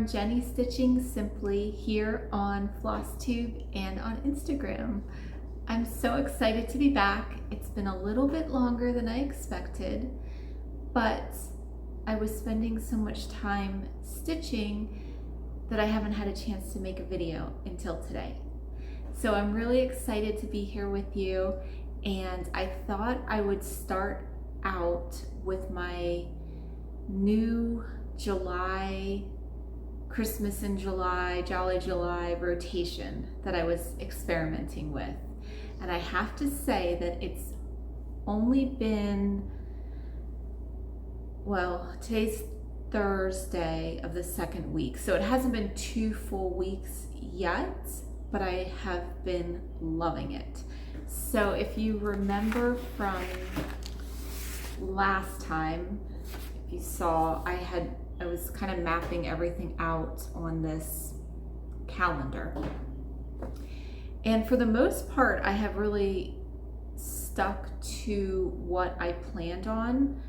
from Jenny Stitching Simply here on Flosstube and on Instagram. I'm so excited to be back. It's been a little bit longer than I expected, but I was spending so much time stitching that I haven't had a chance to make a video until today. So I'm really excited to be here with you, and I thought I would start out with my new July, Christmas in July, Jolly July rotation that I was experimenting with. And I have to say that it's only been, well, today's Thursday of the second week, so it hasn't been 2 full weeks yet, but I have been loving it. So if you remember from last time, if you saw, I was kind of mapping everything out on this calendar. And for the most part, I have really stuck to what I planned on.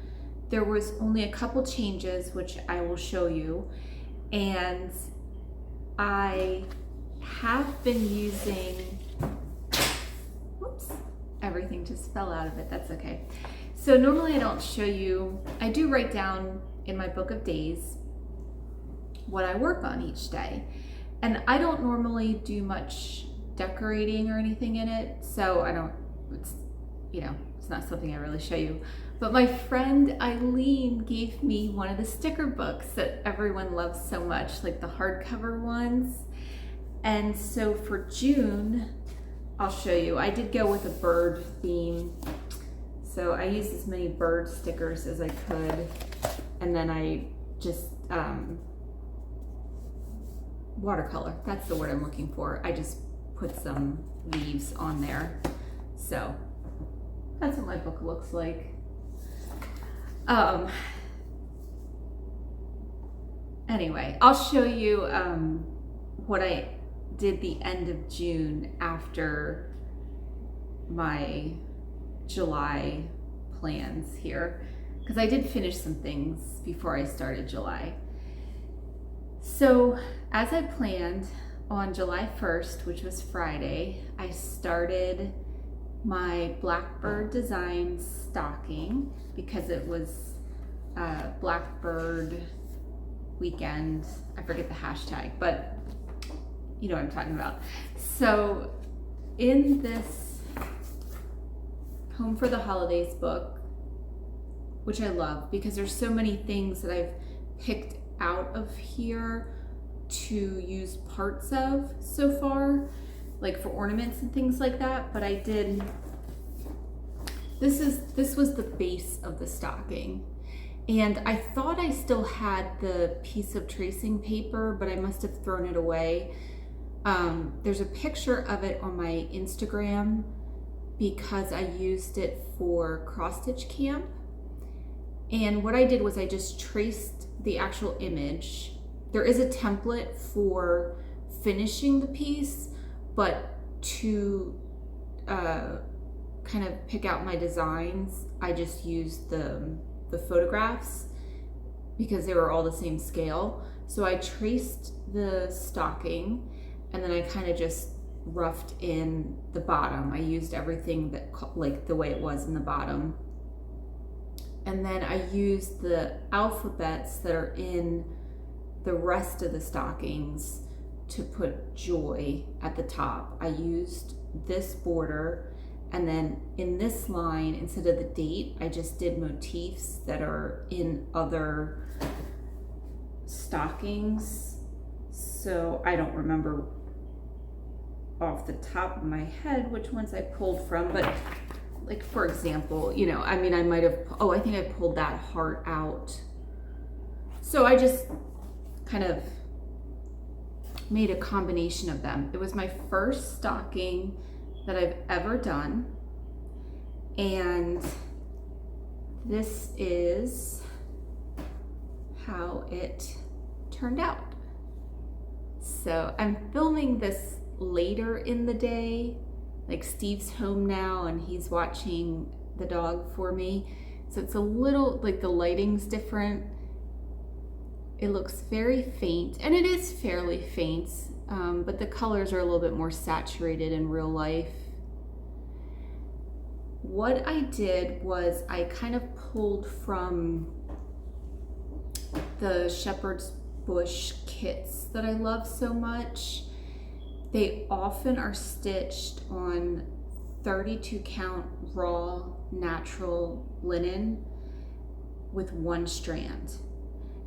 There was only a couple changes, which I will show you. And I have been using, whoops, everything just fell out of it, that's okay. So normally I don't show you, I do write down in my book of days what I work on each day. And I don't normally do much decorating or anything in it, so it's not something I really show you. But my friend Eileen gave me one of the sticker books that everyone loves so much, like the hardcover ones. And so for June, I'll show you, I did go with a bird theme. So I used as many bird stickers as I could. And then I just, watercolor, that's the word I'm looking for. I just put some leaves on there. So that's what my book looks like. Anyway, I'll show you what I did the end of June after my July plans here, because I did finish some things before I started July. So as I planned, on July 1st, which was Friday, I started my Blackbird design stocking because it was Blackbird weekend. I forget the hashtag, but you know what I'm talking about. So in this Home for the Holidays book, which I love because there's so many things that I've picked out of here to use parts of so far, like for ornaments and things like that, but I did, this was the base of the stocking. And I thought I still had the piece of tracing paper, but I must have thrown it away. There's a picture of it on my Instagram because I used it for cross stitch camp. And what I did was I just traced the actual image. There is a template for finishing the piece, but to kind of pick out my designs, I just used the photographs because they were all the same scale. So I traced the stocking and then I kind of just roughed in the bottom. I used everything that like the way it was in the bottom. And then I used the alphabets that are in the rest of the stockings to put joy at the top. I used this border, and then in this line, instead of the date, I just did motifs that are in other stockings. So I don't remember off the top of my head which ones I pulled from, but like for example, you know, I mean, I might have, oh, I think I pulled that heart out. So I just kind of made a combination of them. It was my first stocking that I've ever done. And this is how it turned out. So I'm filming this later in the day. Like Steve's home now and he's watching the dog for me. So it's a little, like the lighting's different. It looks very faint, and it is fairly faint, but the colors are a little bit more saturated in real life. What I did was I kind of pulled from the Shepherd's Bush kits that I love so much. They often are stitched on 32 count raw natural linen with one strand.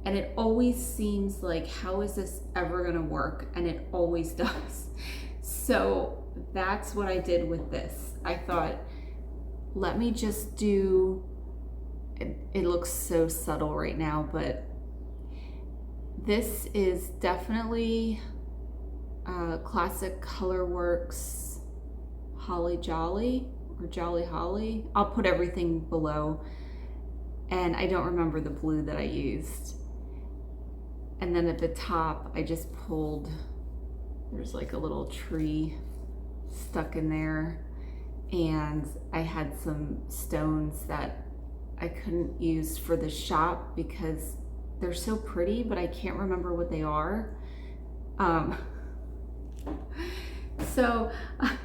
And it always seems like, how is this ever gonna work? And it always does. So that's what I did with this. I thought, let me just do, it looks so subtle right now, but this is definitely classic Colorworks Holly Jolly or Jolly Holly. I'll put everything below. And I don't remember the blue that I used. And then at the top, I just pulled, there's like a little tree stuck in there. And I had some stones that I couldn't use for the shop because they're so pretty, but I can't remember what they are. So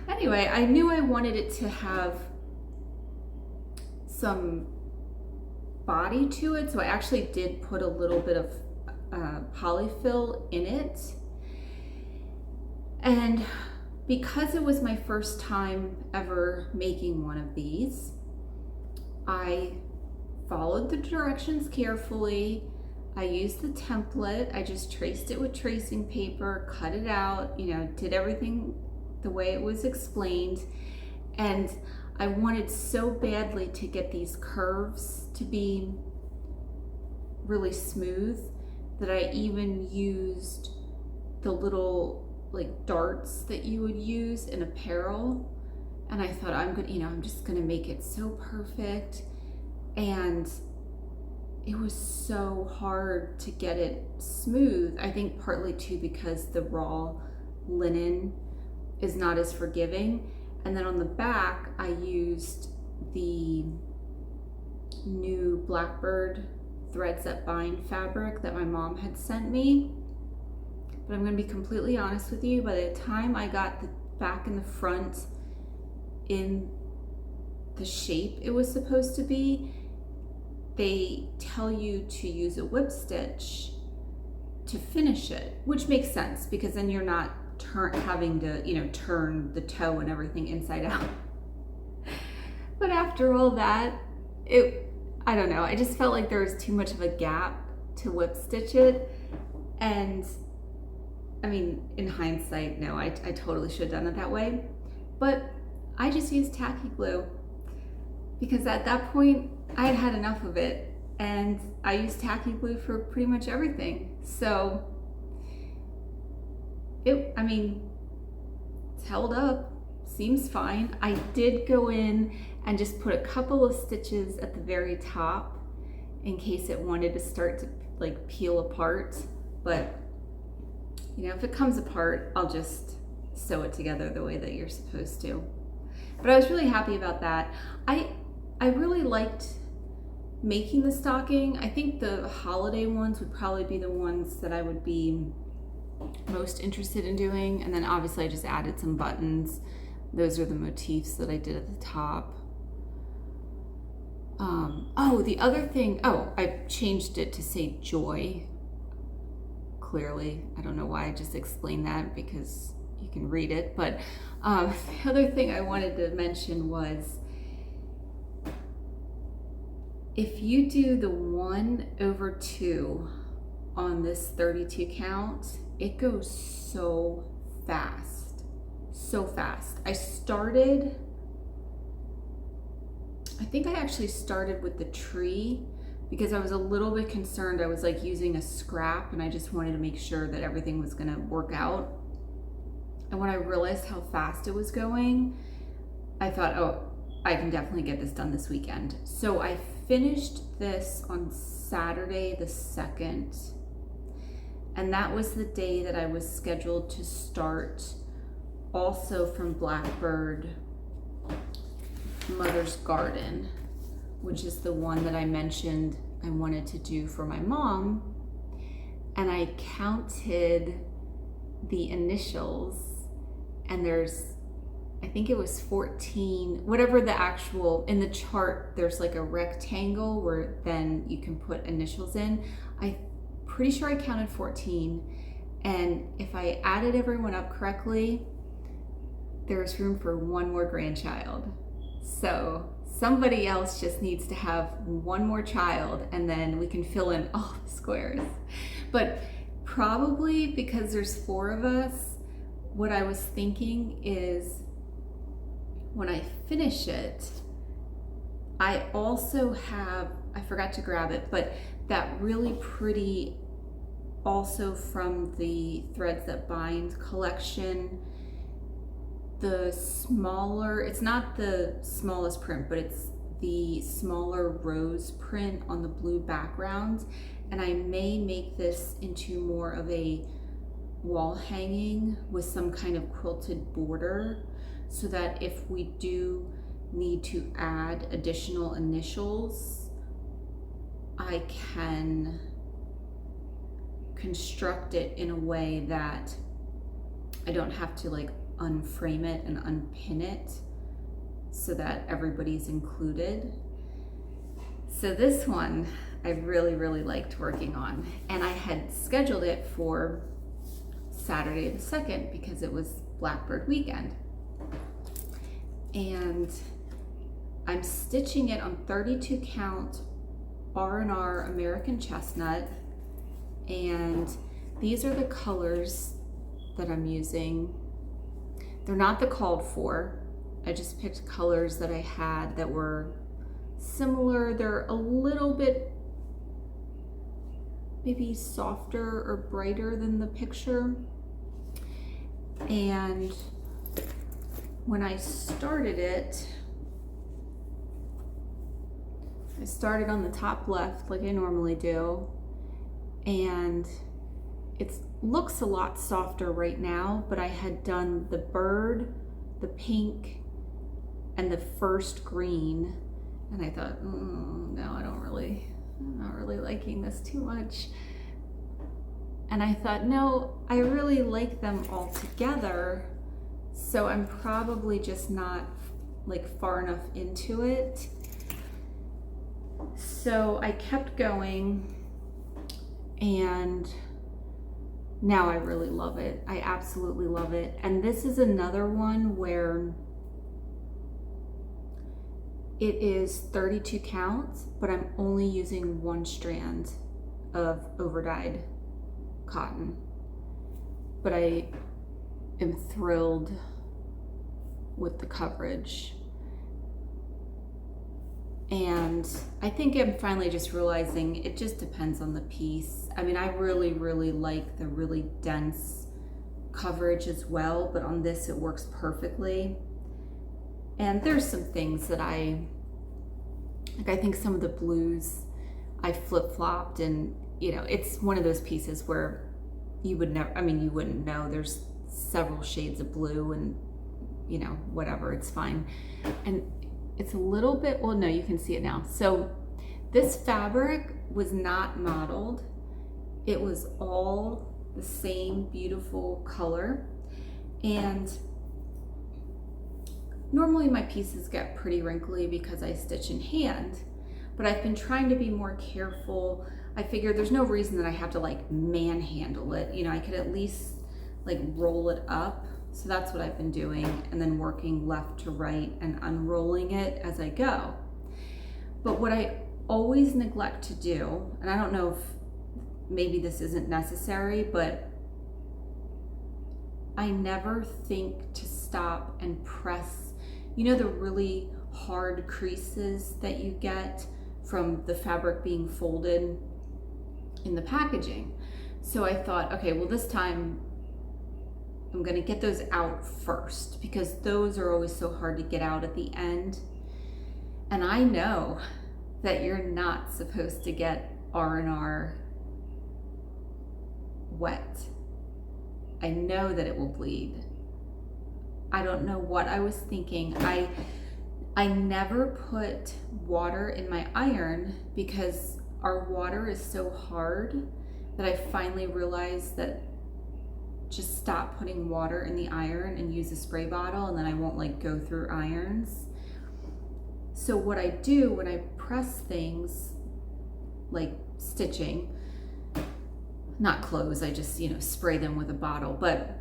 anyway, I knew I wanted it to have some body to it, so I actually did put a little bit of polyfill in it. And because it was my first time ever making one of these, I followed the directions carefully. I used the template. I just traced it with tracing paper, cut it out, you know, did everything the way it was explained. And I wanted so badly to get these curves to be really smooth that I even used the little like darts that you would use in apparel. And I thought, I'm just gonna make it so perfect. And it was so hard to get it smooth. I think partly too because the raw linen is not as forgiving. And then on the back, I used the new Blackbird Threads That Bind fabric that my mom had sent me. But I'm gonna be completely honest with you, by the time I got the back and the front in the shape it was supposed to be, they tell you to use a whip stitch to finish it, which makes sense because then you're not having to, turn the toe and everything inside out. But after all that, I don't know, I just felt like there was too much of a gap to whip stitch it. And I mean, in hindsight, no, I totally should have done it that way. But I just used tacky glue because at that point I had had enough of it, and I used tacky glue for pretty much everything. So it's held up, seems fine. I did go in and just put a couple of stitches at the very top in case it wanted to start to like peel apart. But if it comes apart, I'll just sew it together the way that you're supposed to. But I was really happy about that. I really liked making the stocking. I think the holiday ones would probably be the ones that I would be most interested in doing. And then obviously I just added some buttons. Those are the motifs that I did at the top. The other thing, I changed it to say joy. Clearly, I don't know why I just explained that because you can read it. But the other thing I wanted to mention was, if you do the 1/2 on this 32 count, it goes so fast, so fast. I think I actually started with the tree because I was a little bit concerned. I was like using a scrap and I just wanted to make sure that everything was gonna work out. And when I realized how fast it was going, I thought, I can definitely get this done this weekend. So I finished this on Saturday the 2nd. And that was the day that I was scheduled to start also from Blackbird Mother's Garden, which is the one that I mentioned I wanted to do for my mom. and I counted the initials, and I think it was 14, whatever the actual, in the chart, there's like a rectangle where then you can put initials in. I'm pretty sure I counted 14. And if I added everyone up correctly, there's room for one more grandchild. So somebody else just needs to have one more child, and then we can fill in all the squares. But probably because there's 4 of us, what I was thinking is when I finish it, I also have, I forgot to grab it, but that really pretty, also from the Threads That Bind collection, the smaller, it's not the smallest print, but it's the smaller rose print on the blue background. And I may make this into more of a wall hanging with some kind of quilted border, so that if we do need to add additional initials, I can construct it in a way that I don't have to like unframe it and unpin it, so that everybody's included. So this one I really, really liked working on, and I had scheduled it for Saturday the 2nd because it was Blackbird weekend. And I'm stitching it on 32 count R&R American Chestnut, and these are the colors that I'm using. They're not the called for. I just picked colors that I had that were similar. They're a little bit maybe softer or brighter than the picture. And when I started it, I started on the top left like I normally do, and it looks a lot softer right now, but I had done the bird, the pink, and the first green, and I thought, no, I'm not really liking this too much. And I thought, no, I really like them all together, so I'm probably just not like far enough into it. So I kept going, and now I really love it. I absolutely love it. And this is another one where it is 32 counts, but I'm only using 1 strand of overdyed cotton. But I am thrilled with the coverage. And I think I'm finally just realizing it just depends on the piece. I mean, I really, really like the really dense coverage as well, but on this it works perfectly. And there's some things that I think some of the blues I flip-flopped, and you know, it's one of those pieces where you would never, I mean, you wouldn't know. There's several shades of blue, and you know, whatever, it's fine. And it's a little bit, well, no, you can see it now. So this fabric was not modeled. It was all the same beautiful color. And normally my pieces get pretty wrinkly because I stitch in hand, but I've been trying to be more careful. I figured there's no reason that I have to like manhandle it. You know, I could at least like roll it up. So that's what I've been doing, and then working left to right and unrolling it as I go. But what I always neglect to do, and I don't know if maybe this isn't necessary, but I never think to stop and press, you know, the really hard creases that you get from the fabric being folded in the packaging. So I thought, okay, well, this time I'm gonna get those out first, because those are always so hard to get out at the end. And I know that you're not supposed to get R&R wet. I know that it will bleed. I don't know what I was thinking. I never put water in my iron because our water is so hard that I finally realized that just stop putting water in the iron and use a spray bottle, and then I won't like go through irons. So what I do when I press things like stitching, not clothes, I just, you know, spray them with a bottle, but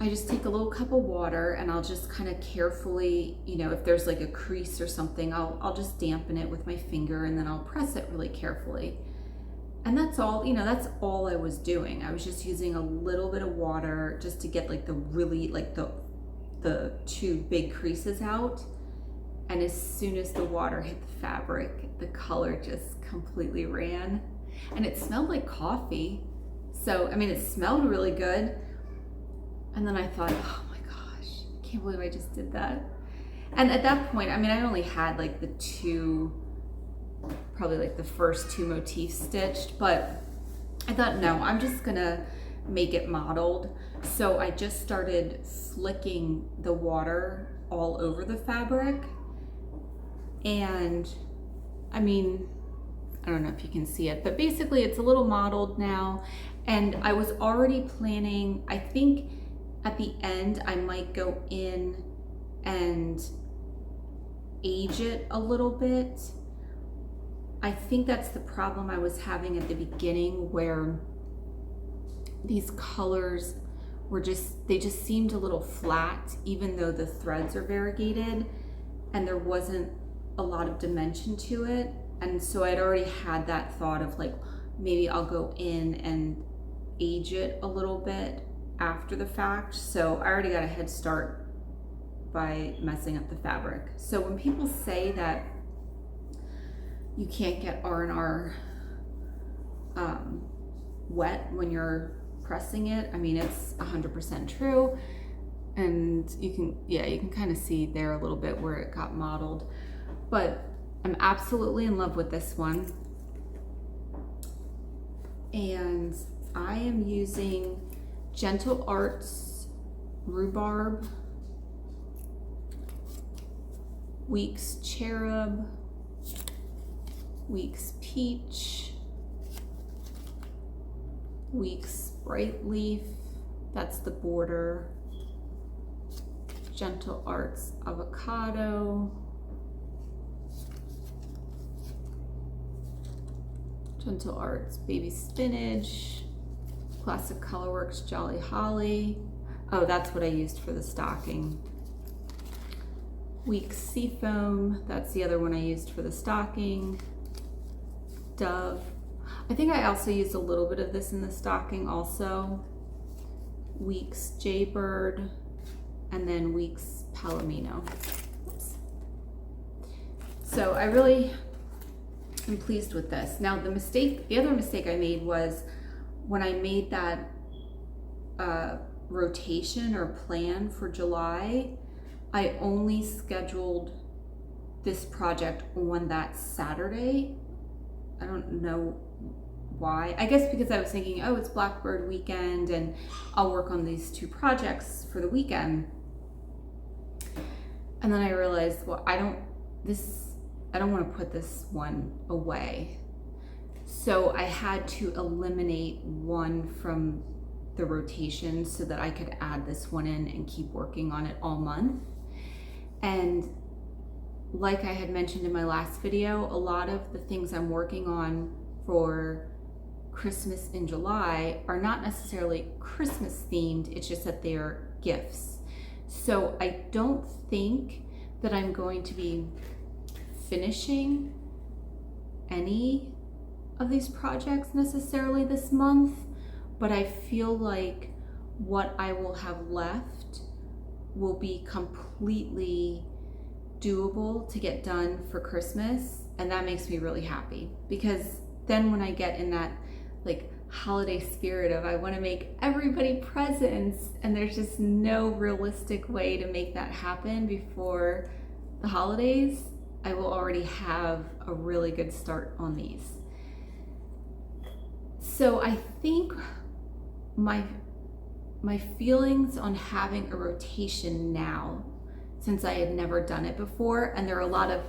I just take a little cup of water and I'll just kind of carefully, you know, if there's like a crease or something, I'll just dampen it with my finger, and then I'll press it really carefully. And that's all, you know, that's all I was doing. I was just using a little bit of water just to get like the really, like the two big creases out. And as soon as the water hit the fabric, the color just completely ran. And it smelled like coffee. So, I mean, it smelled really good. And then I thought, oh my gosh, I can't believe I just did that. And at that point, I mean, I only had like the two, probably like the first two motifs stitched, but I thought, no, I'm just gonna make it modeled. So I just started flicking the water all over the fabric. And I mean, I don't know if you can see it, but basically it's a little modeled now. And I was already planning, I think at the end, I might go in and age it a little bit. I think that's the problem I was having at the beginning, where these colors were they just seemed a little flat, even though the threads are variegated and there wasn't a lot of dimension to it. And so I'd already had that thought of like, maybe I'll go in and age it a little bit after the fact. So I already got a head start by messing up the fabric. So when people say that you can't get R&R wet when you're pressing it, I mean, it's 100% true. And you can kind of see there a little bit where it got modeled. But I'm absolutely in love with this one. And I am using Gentle Arts Rhubarb, Weeks Cherub, Weeks Peach, Weeks Bright Leaf, that's the border, Gentle Arts Avocado, Gentle Arts Baby Spinach, Classic Colorworks Jolly Holly. Oh, that's what I used for the stocking. Weeks Seafoam, that's the other one I used for the stocking. Dove. I think I also used a little bit of this in the stocking also. Weeks Jaybird, and then Weeks Palomino. Oops. So I really am pleased with this. Now the other mistake I made was when I made that rotation or plan for July, I only scheduled this project on that Saturday. I don't know why. I guess because I was thinking, oh, it's Blackbird weekend and I'll work on these two projects for the weekend. And then I realized, well, I don't want to put this one away. So I had to eliminate one from the rotation so that I could add this one in and keep working on it all month. And like I had mentioned in my last video, a lot of the things I'm working on for Christmas in July are not necessarily Christmas themed, it's just that they're gifts. So I don't think that I'm going to be finishing any of these projects necessarily this month, but I feel like what I will have left will be completely doable to get done for Christmas, and that makes me really happy, because then when I get in that like holiday spirit of I want to make everybody presents, and there's just no realistic way to make that happen before the holidays, I will already have a really good start on these. So I think my feelings on having a rotation now, since I had never done it before, and there are a lot of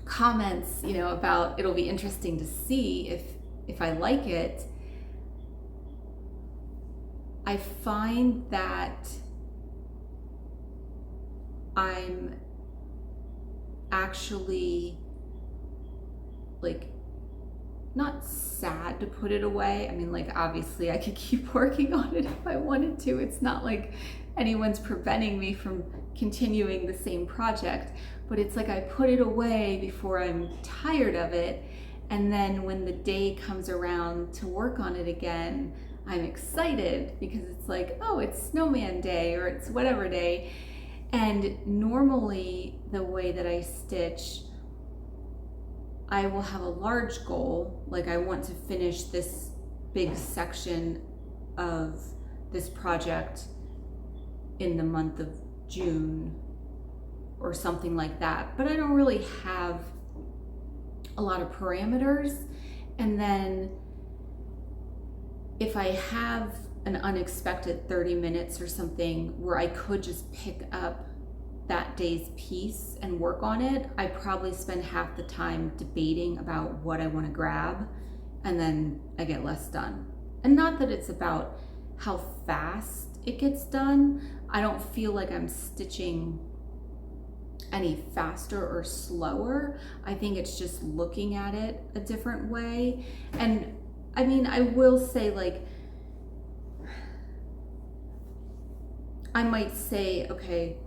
comments, you know, about it'll be interesting to see if I like it, I find that I'm actually like not sad to put it away. I mean, like, obviously I could keep working on it if I wanted to. It's not like anyone's preventing me from continuing the same project, but it's like I put it away before I'm tired of it. And then when the day comes around to work on it again, I'm excited because it's like, oh, it's snowman day or it's whatever day. And normally the way that I stitch, I will have a large goal, like I want to finish this big section of this project in the month of June or something like that, but I don't really have a lot of parameters. And then if I have an unexpected 30 minutes or something where I could just pick up that day's piece and work on it, I probably spend half the time debating about what I want to grab, and then I get less done. And not that it's about how fast it gets done. I don't feel like I'm stitching any faster or slower. I think it's just looking at it a different way. And I mean, I will say, like, I might say, okay,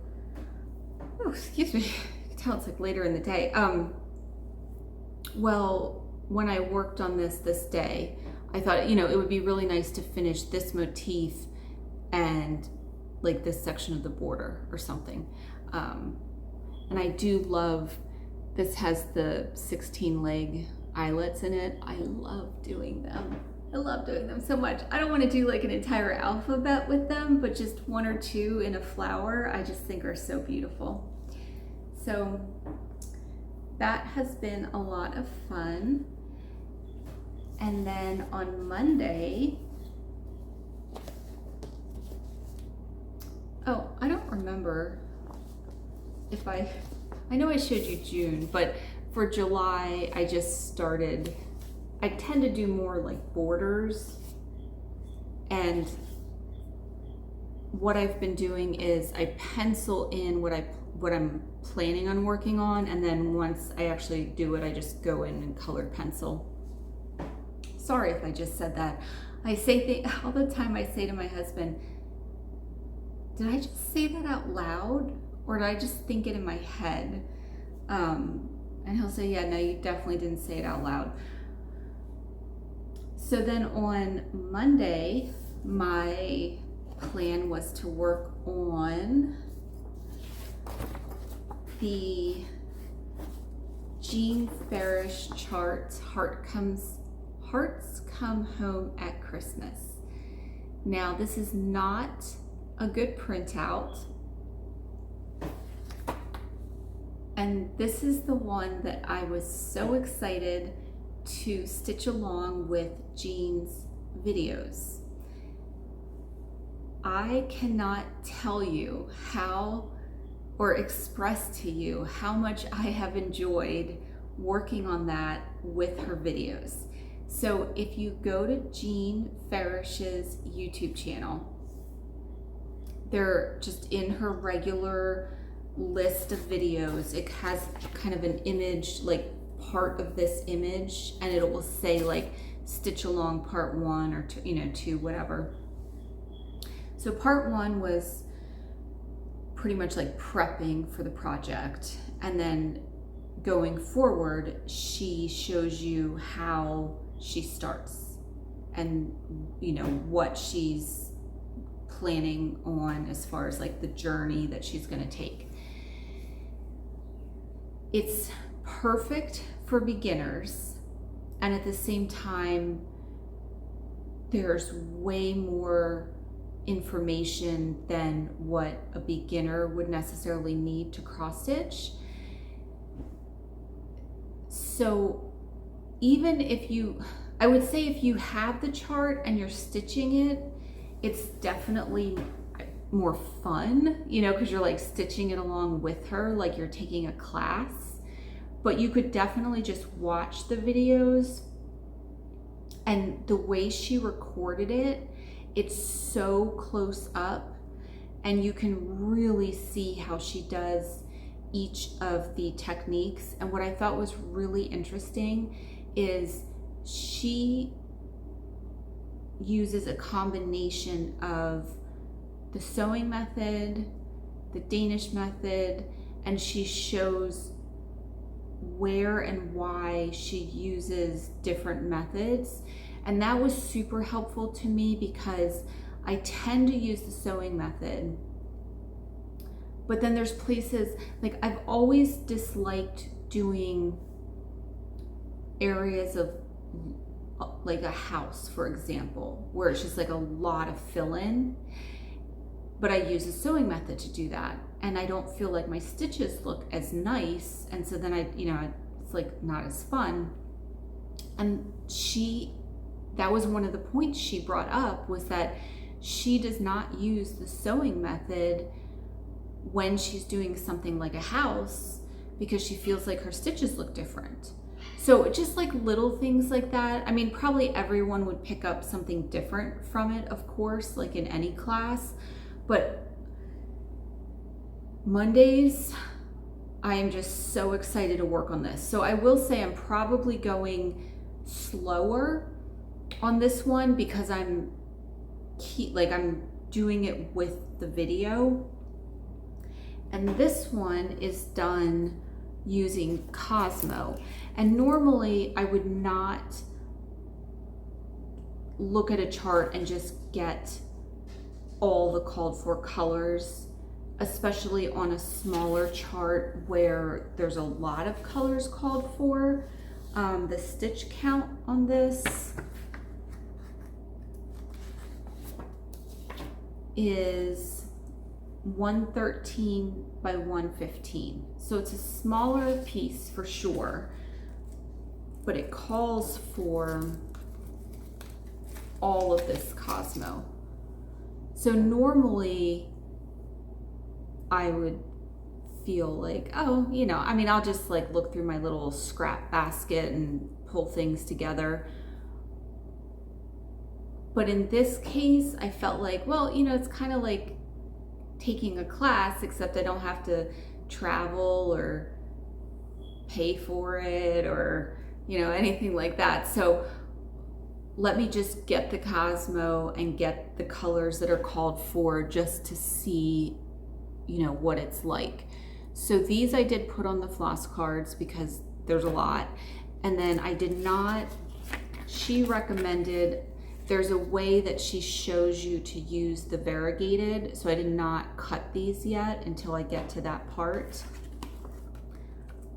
oh, excuse me, I can tell it's like later in the day. Well, when I worked on this day, I thought, you know, it would be really nice to finish this motif and like this section of the border or something. And I do love, this has the 16 leg eyelets in it. I love doing them. I love doing them so much. I don't want to do like an entire alphabet with them, but just one or two in a flower, I just think are so beautiful. So that has been a lot of fun. And then on Monday, oh, I don't remember if I know I showed you June, but for July, I just started, I tend to do more like borders, and what I've been doing is I pencil in what I'm planning on working on, and then once I actually do it, I just go in and colored pencil. Sorry if I just said that. I say all the time, I say to my husband, did I just say that out loud, or did I just think it in my head? And he'll say, yeah, no, you definitely didn't say it out loud. So then on Monday, my plan was to work on the Jean Farish chart, Hearts Come Home at Christmas. Now, this is not a good printout, and this is the one that I was so excited to stitch along with Jean's videos. I cannot tell you how, or express to you how much I have enjoyed working on that with her videos. So if you go to Jean Farish's YouTube channel, they're just in her regular list of videos. It has kind of an image, like part of this image, and it will say like stitch along part 1 or 2, you know, 2, whatever. So part 1 was pretty much like prepping for the project, and then going forward, she shows you how she starts and, you know, what she's planning on as far as like the journey that she's going to take. It's perfect for beginners, and at the same time, there's way more information than what a beginner would necessarily need to cross stitch. So even if you, I would say if you have the chart and you're stitching it, it's definitely more fun, you know, because you're like stitching it along with her, like you're taking a class. But you could definitely just watch the videos And the way she recorded it, it's so close up, and you can really see how she does each of the techniques. And what I thought was really interesting is she uses a combination of the sewing method, the Danish method, and she shows where and why she uses different methods. And that was super helpful to me because I tend to use the sewing method, but then there's places, like I've always disliked doing areas of like a house, for example, where it's just like a lot of fill-in, but I use a sewing method to do that. And I don't feel like my stitches look as nice. And so then it's like not as fun. And that was one of the points she brought up, was that she does not use the sewing method when she's doing something like a house because she feels like her stitches look different. So just like little things like that. I mean, probably everyone would pick up something different from it, of course, like in any class, but Mondays, I am just so excited to work on this. So I will say I'm probably going slower on this one because I'm doing it with the video. And this one is done using Cosmo. And normally I would not look at a chart and just get all the called for colors, especially on a smaller chart where there's a lot of colors called for. The stitch count on this is 113 by 115. So it's a smaller piece for sure, but it calls for all of this Cosmo. So normally I would feel like, oh, I mean, I'll just like look through my little scrap basket and pull things together. But in this case, I felt like, well, it's kind of like taking a class, except I don't have to travel or pay for it or, anything like that. So let me just get the Cosmo and get the colors that are called for just to see, what it's like. So these I did put on the floss cards because there's a lot. And then she recommended, there's a way that she shows you to use the variegated. So I did not cut these yet until I get to that part.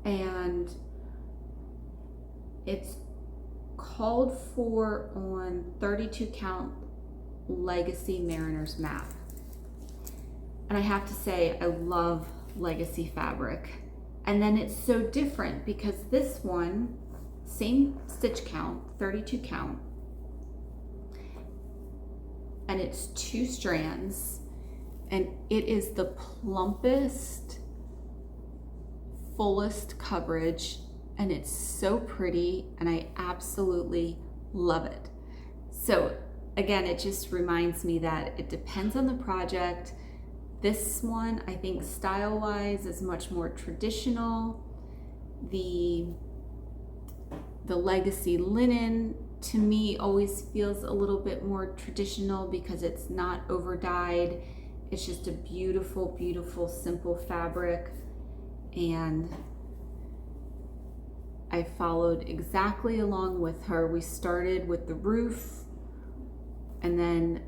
And it's called for on 32 count Legacy Mariner's Map. And I have to say, I love Legacy fabric. And then it's so different because this one, same stitch count, 32 count, and it's 2 strands, and it is the plumpest, fullest coverage, and it's so pretty, and I absolutely love it. So again, it just reminds me that it depends on the project. This one, I think style-wise, is much more traditional. The Legacy linen, to me, always feels a little bit more traditional because it's not over-dyed. It's just a beautiful, beautiful, simple fabric. And I followed exactly along with her. We started with the roof, and then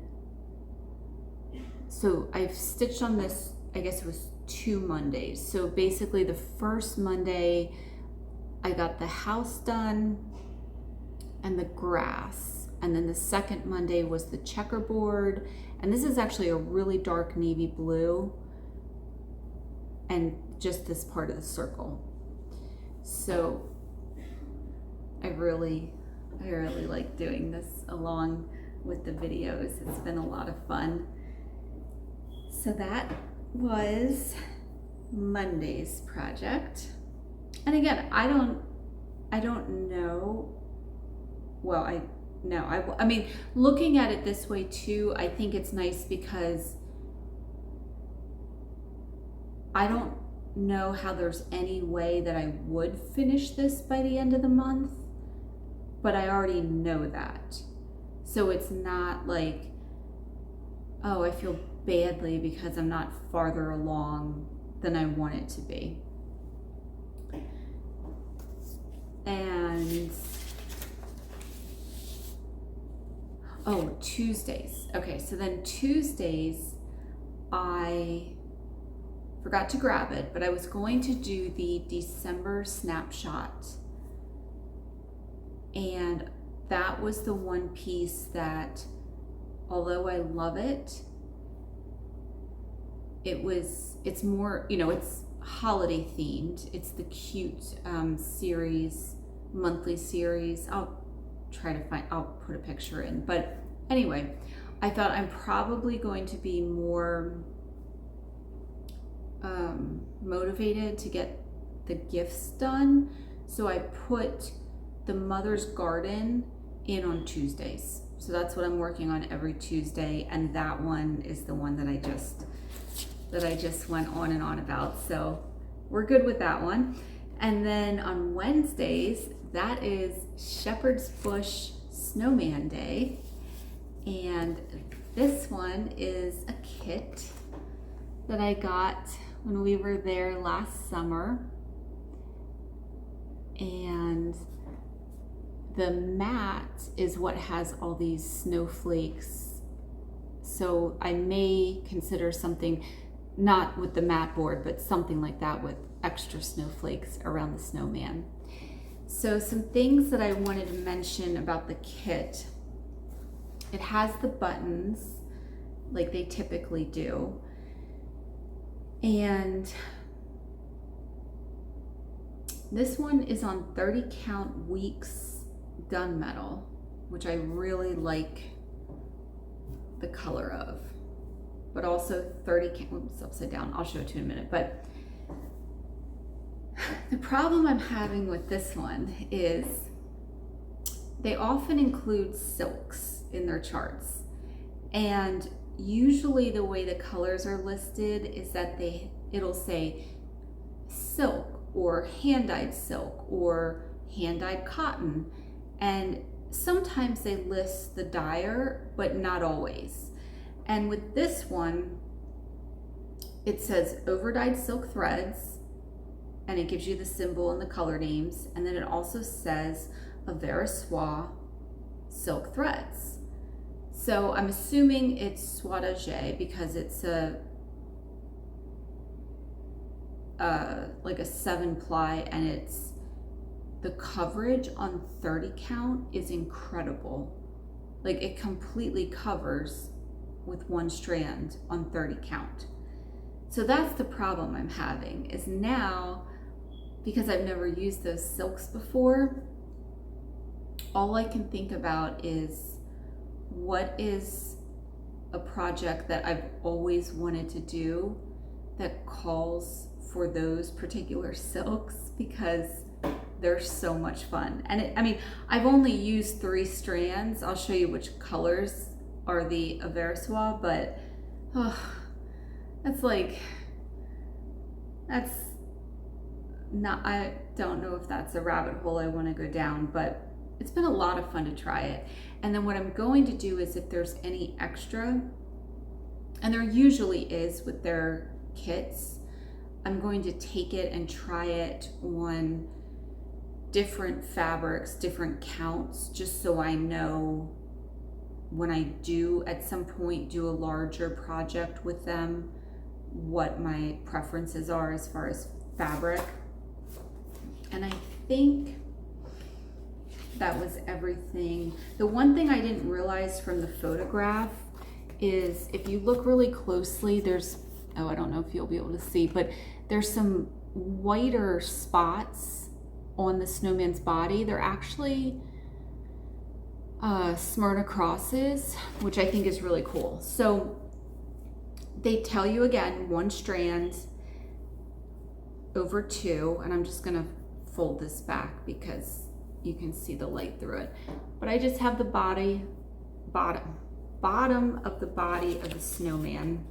so I've stitched on this, I guess it was 2 Mondays. So basically the first Monday, I got the house done and the grass. And then the second Monday was the checkerboard. And this is actually a really dark navy blue and just this part of the circle. So I really like doing this along with the videos. It's been a lot of fun. So that was Monday's project. And again, I don't know, well, no, I mean, looking at it this way too, I think it's nice because I don't know how there's any way that I would finish this by the end of the month, but I already know that. So it's not like, oh, I feel badly because I'm not farther along than I want it to be. And oh, Tuesdays. Okay, so then Tuesdays, I forgot to grab it, but I was going to do the December snapshot. And that was the one piece that, although I love it, it's more, you know, it's holiday themed. It's the cute series, monthly series. I'll put a picture in. But anyway, I thought I'm probably going to be more motivated to get the gifts done. So I put the Mother's Garden in on Tuesdays. So that's what I'm working on every Tuesday. And that one is the one that I just went on and on about. So we're good with that one. And then on Wednesdays, that is Shepherd's Bush Snowman Day. And this one is a kit that I got when we were there last summer. And the mat is what has all these snowflakes. So I may consider something, not with the mat board, but something like that with extra snowflakes around the snowman. So some things that I wanted to mention about the kit. It has the buttons like they typically do. And this one is on 30 count weeks gunmetal, which I really like the color of, but also 30 count, oops, upside down. I'll show it to you in a minute. But the problem I'm having with this one is they often include silks in their charts. And usually the way the colors are listed is that it'll say silk or hand-dyed silk or hand-dyed cotton. And sometimes they list the dyer, but not always. And with this one, it says overdyed silk threads, and it gives you the symbol and the color names. And then it also says Aversois silk threads. So I'm assuming it's soie because it's like a 7-ply, and it's the coverage on 30 count is incredible. Like it completely covers with one strand on 30 count. So that's the problem I'm having, is now, because I've never used those silks before, all I can think about is what is a project that I've always wanted to do that calls for those particular silks, because they're so much fun. And I mean, I've only used 3 strands. I'll show you which colors are the Aversois, but that's not, I don't know if that's a rabbit hole I want to go down, but it's been a lot of fun to try it. And then what I'm going to do is, if there's any extra, and there usually is with their kits, I'm going to take it and try it on different fabrics, different counts, just so I know when I do at some point do a larger project with them, what my preferences are as far as fabric. And I think that was everything. The one thing I didn't realize from the photograph is, if you look really closely, there's, oh, I don't know if you'll be able to see, but there's some whiter spots on the snowman's body. They're actually Smyrna crosses, which I think is really cool. So they tell you again, 1 strand over 2, and I'm just gonna fold this back because you can see the light through it. But I just have the bottom of the body of the snowman.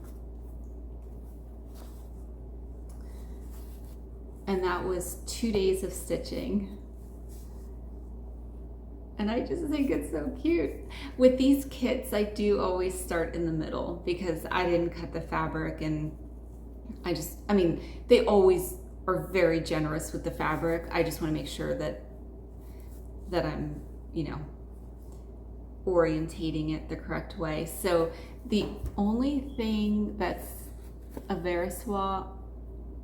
And that was 2 days of stitching. And I just think it's so cute. With these kits, I do always start in the middle because I didn't cut the fabric, and I mean, they always are very generous with the fabric. I just want to make sure that I'm, you know, orientating it the correct way. So the only thing that's a Veriswa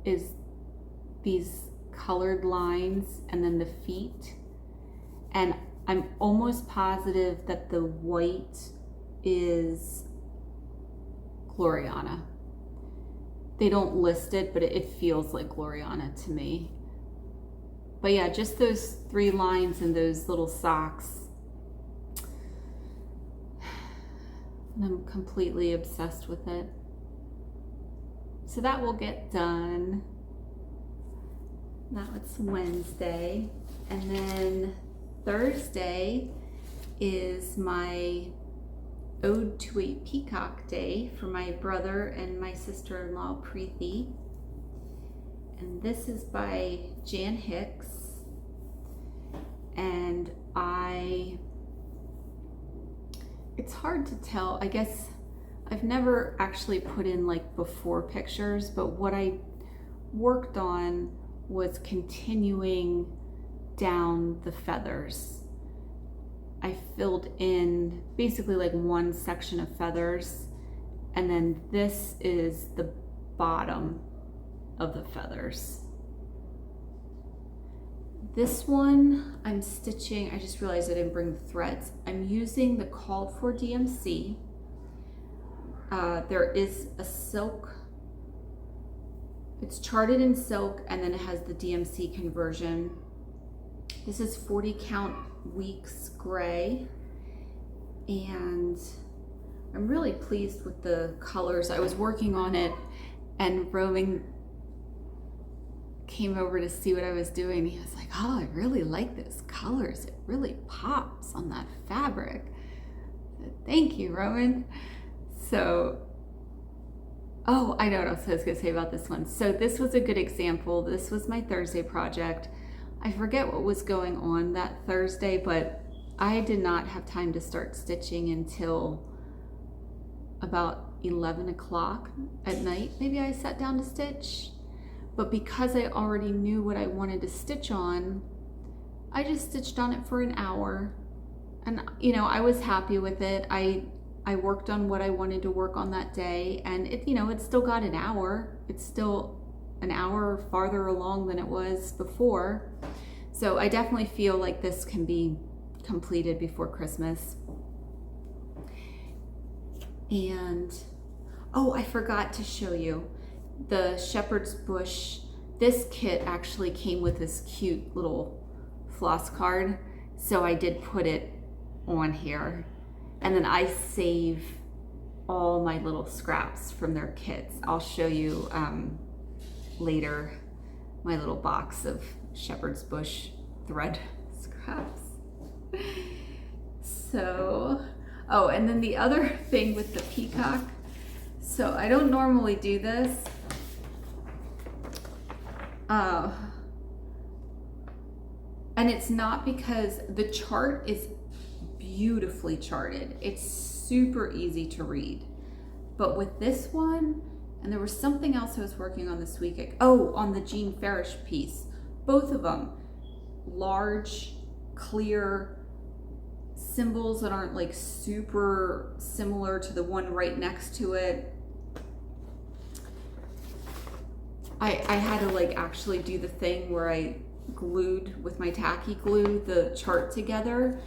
is these colored lines and then the feet. And I'm almost positive that the white is Gloriana. They don't list it, but it feels like Gloriana to me. But yeah, just those 3 lines and those little socks. And I'm completely obsessed with it. So that will get done. Now it's Wednesday. And then Thursday is my Ode to a Peacock Day for my brother and my sister-in-law Preeti. And this is by Jan Hicks. And it's hard to tell. I guess I've never actually put in like before pictures, but what I worked on was continuing down the feathers. I filled in basically like one section of feathers, and then this is the bottom of the feathers. This one I'm stitching, I just realized I didn't bring the threads. I'm using the called for DMC. There is a silk, it's charted in silk, and then it has the DMC conversion. This is 40 count weeks gray, and I'm really pleased with the colors. I was working on it, and Roman came over to see what I was doing. He was like, oh, I really like those colors. It really pops on that fabric. I said, thank you, Roman. So, oh, I know what else I was gonna say about this one. So this was a good example. This was my Thursday project. I forget what was going on that Thursday, but I did not have time to start stitching until about 11 o'clock at night. Maybe I sat down to stitch. But because I already knew what I wanted to stitch on, I just stitched on it for an hour. And you know, I was happy with it. I worked on what I wanted to work on that day, and it, you know, it still got an hour. It's still an hour farther along than it was before. So I definitely feel like this can be completed before Christmas. And oh, I forgot to show you the shepherd's bush. This kit actually came with this cute little floss card, so I did put it on here. And then I save all my little scraps from their kits. I'll show you later my little box of shepherd's bush thread scraps. So, oh, and then the other thing with the peacock. So I don't normally do this. And it's not because the chart is beautifully charted. It's super easy to read. But with this one, and there was something else I was working on this week. Oh, on the Jean Farish piece. Both of them, large, clear symbols that aren't like super similar to the one right next to it. I had to like actually do the thing where I glued with my tacky glue the chart together.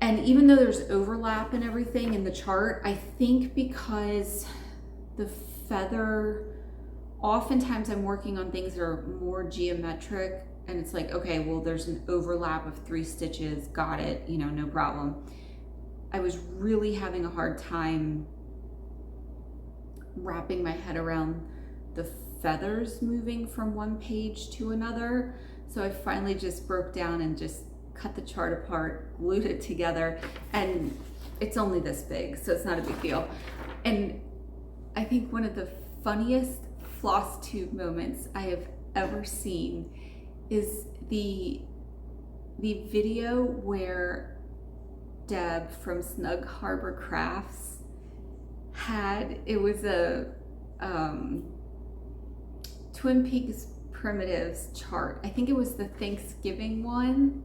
And even though there's overlap and everything in the chart, I think because the feather, oftentimes I'm working on things that are more geometric, and it's like, okay, well, there's an overlap of 3 stitches, got it, you know, no problem. I was really having a hard time wrapping my head around the feathers moving from one page to another. So I finally just broke down and just cut the chart apart, glued it together, and it's only this big, so it's not a big deal. And I think one of the funniest Flosstube moments I have ever seen is the video where Deb from Snug Harbor Crafts had, it was a Twin Peaks Primitives chart. I think it was the Thanksgiving one,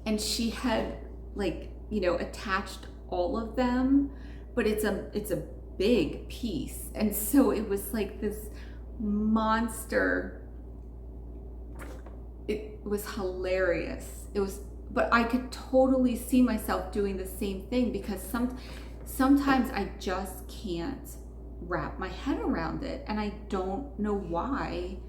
and she had, like, you know, attached all of them, but it's a big piece, and so it was like this monster. It was hilarious. It was, but I could totally see myself doing the same thing, because sometimes I just can't wrap my head around it, and I don't know why.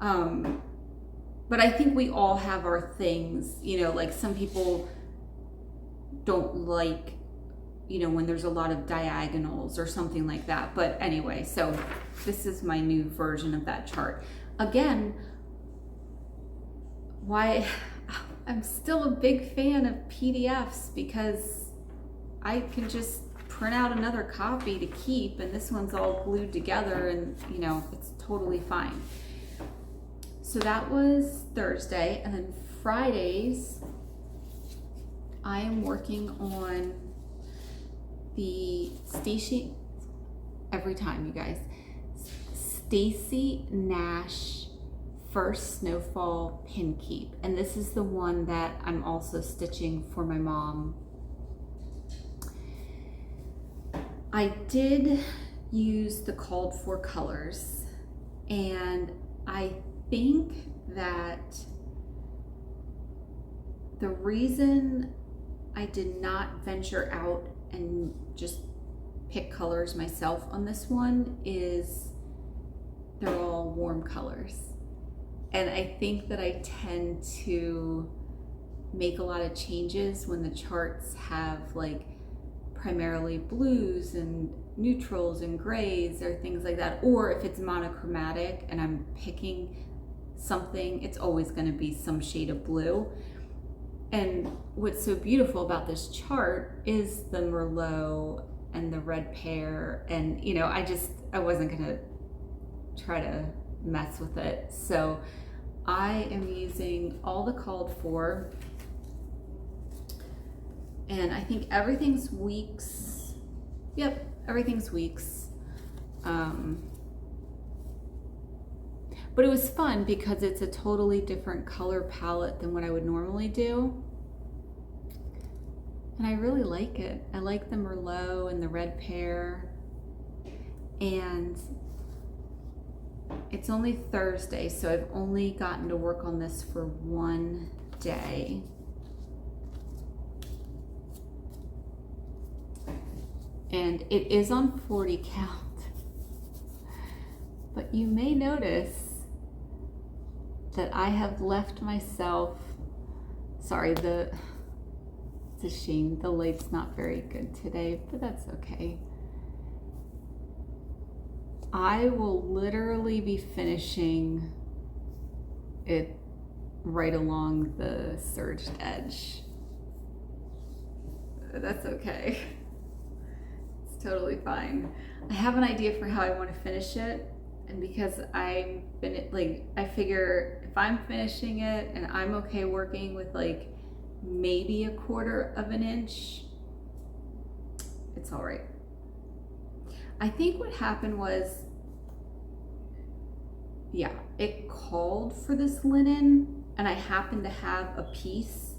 But I think we all have our things, you know, like some people don't like, you know, when there's a lot of diagonals or something like that. But anyway, so this is my new version of that chart. Again, why I'm still a big fan of PDFs, because I can just print out another copy to keep, and this one's all glued together, and you know, it's totally fine. So that was Thursday, and then Fridays I am working on the Stacy, every time you guys, Stacy Nash First Snowfall Pin Keep, and this is the one that I'm also stitching for my mom. I did use the called for colors, and I think that the reason I did not venture out and just pick colors myself on this one is they're all warm colors. And I think that I tend to make a lot of changes when the charts have like primarily blues and neutrals and grays or things like that. Or if it's monochromatic and I'm picking something, it's always going to be some shade of blue. And what's so beautiful about this chart is the Merlot and the red pear, and you know, I wasn't gonna try to mess with it. So I am using all the called for, and I think everything's weeks. Yep, everything's weeks. But it was fun because it's a totally different color palette than what I would normally do. And I really like it. I like the Merlot and the red pear. And it's only Thursday, so I've only gotten to work on this for one day. And it is on 40 count. But you may notice that I have left myself, sorry, it's a shame, the light's not very good today, but that's okay. I will literally be finishing it right along the serged edge. That's okay. It's totally fine. I have an idea for how I want to finish it. And because I figure if I'm finishing it and I'm okay working with like maybe 1/4 of an inch, it's all right. I think what happened was, yeah, it called for this linen, and I happened to have a piece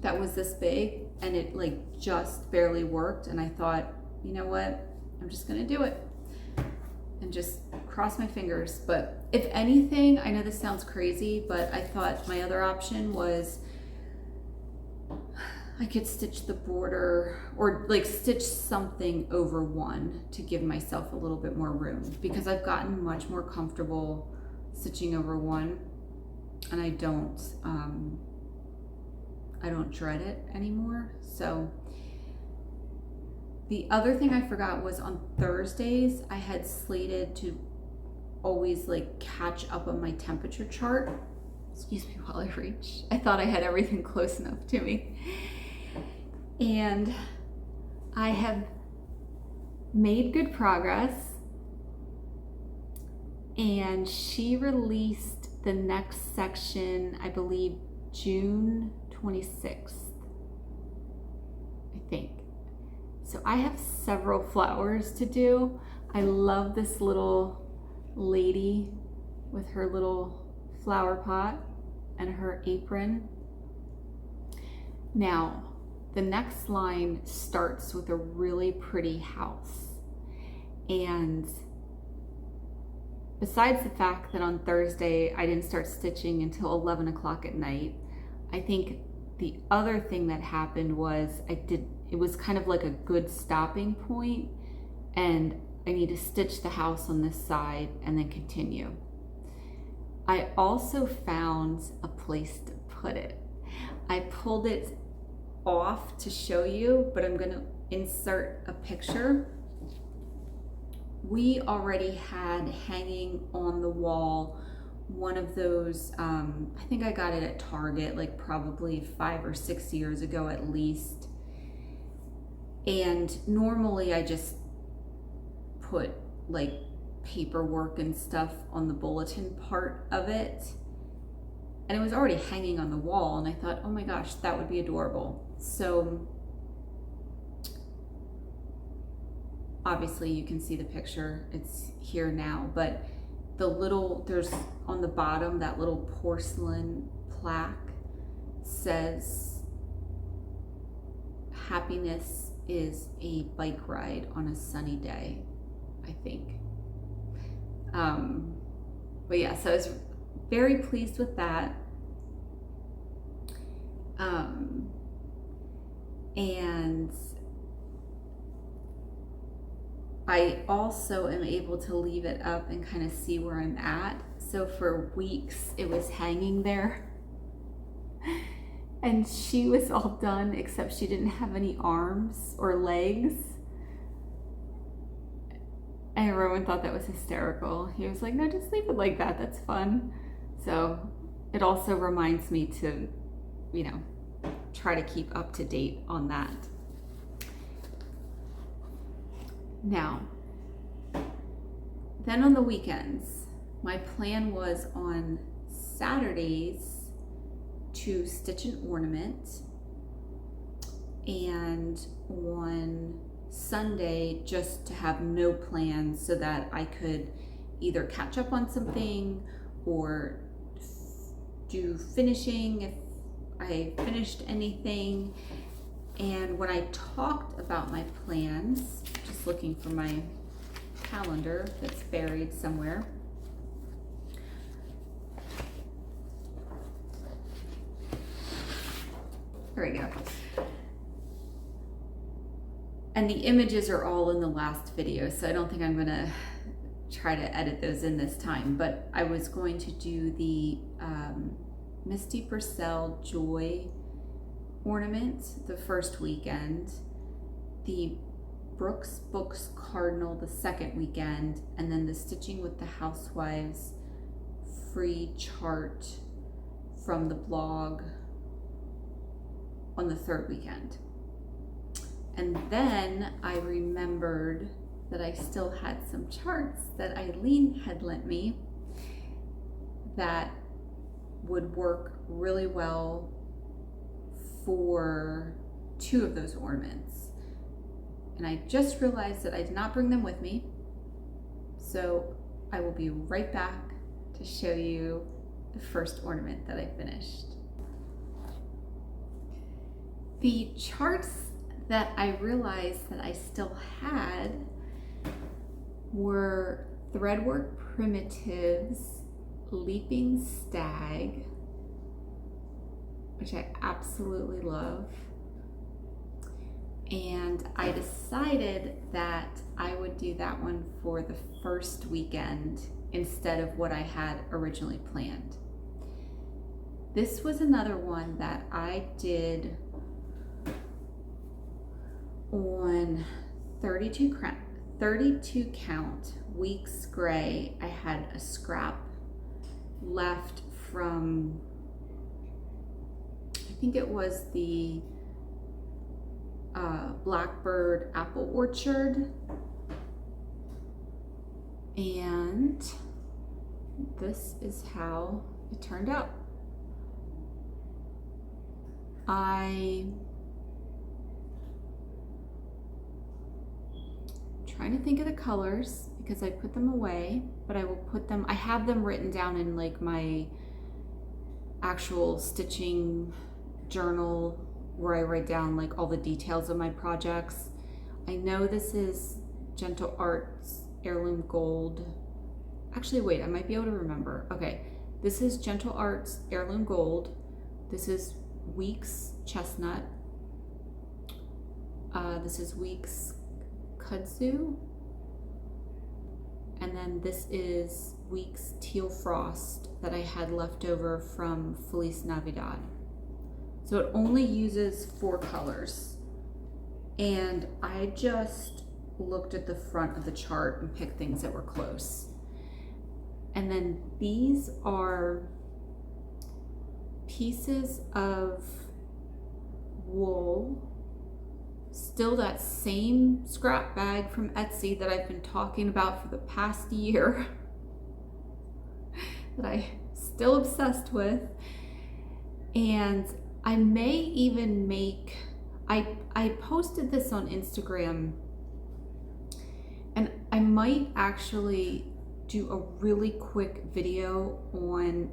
that was this big, and it like just barely worked, and I thought, you know what, I'm just gonna do it. And just cross my fingers. But if anything, I know this sounds crazy, but I thought my other option was I could stitch the border or like stitch something over one to give myself a little bit more room, because I've gotten much more comfortable stitching over one, and I don't dread it anymore. So the other thing I forgot was on Thursdays, I had slated to always like catch up on my temperature chart. Excuse me while I reach. I thought I had everything close enough to me. And I have made good progress. And she released the next section, I believe, June 26th, I think. So I have several flowers to do. I love this little lady with her little flower pot and her apron. Now, the next line starts with a really pretty house. And besides the fact that on Thursday I didn't start stitching until 11 o'clock at night, I think the other thing that happened was it was kind of like a good stopping point, and I need to stitch the house on this side and then continue. I also found a place to put it. I pulled it off to show you, but I'm gonna insert a picture. We already had hanging on the wall one of those, I think I got it at Target, like probably 5 or 6 years ago at least. And normally I just put like paperwork and stuff on the bulletin part of it. And it was already hanging on the wall, and I thought, oh my gosh, that would be adorable. So obviously you can see the picture, it's here now, but there's on the bottom, that little porcelain plaque says, happiness is a bike ride on a sunny day, I think. But yeah, so I was very pleased with that. And I also am able to leave it up and kind of see where I'm at. So for weeks it was hanging there and she was all done except she didn't have any arms or legs. And Rowan thought that was hysterical. He was like, no, just leave it like that, that's fun. So it also reminds me to, you know, try to keep up to date on that. Now, then on the weekends, my plan was on Saturdays to stitch an ornament, and on Sunday just to have no plans so that I could either catch up on something or do finishing if I finished anything. And when I talked about my plans, just looking for my calendar that's buried somewhere. There we go. And the images are all in the last video, so I don't think I'm gonna try to edit those in this time, but I was going to do the Misty Purcell Joy ornament the first weekend, the Brooks Books Cardinal the second weekend, and then the Stitching with the Housewives free chart from the blog on the third weekend. And then I remembered that I still had some charts that Eileen had lent me that would work really well for 2 of those ornaments. And I just realized that I did not bring them with me. So I will be right back to show you the first ornament that I finished. The charts that I realized that I still had were Threadwork Primitives Leaping Stag, which I absolutely love. And I decided that I would do that one for the first weekend instead of what I had originally planned. This was another one that I did on 32 32 count Weeks Gray, I had a scrap left from, I think it was the Blackbird apple orchard, and this is how it turned out. I'm trying to think of the colors because I put them away, but I will put them, I have them written down in like my actual stitching journal where I write down like all the details of my projects. I know this is Gentle Arts Heirloom Gold. Actually, wait, I might be able to remember. Okay, this is Gentle Arts Heirloom Gold. This is Weeks Chestnut. This is Weeks Kudzu. And then this is Weeks Teal Frost that I had left over from Feliz Navidad. So it only uses 4 colors. And I just looked at the front of the chart and picked things that were close. And then these are pieces of wool, still that same scrap bag from Etsy that I've been talking about for the past year that I'm still obsessed with. And I may even make, I posted this on Instagram, and I might actually do a really quick video on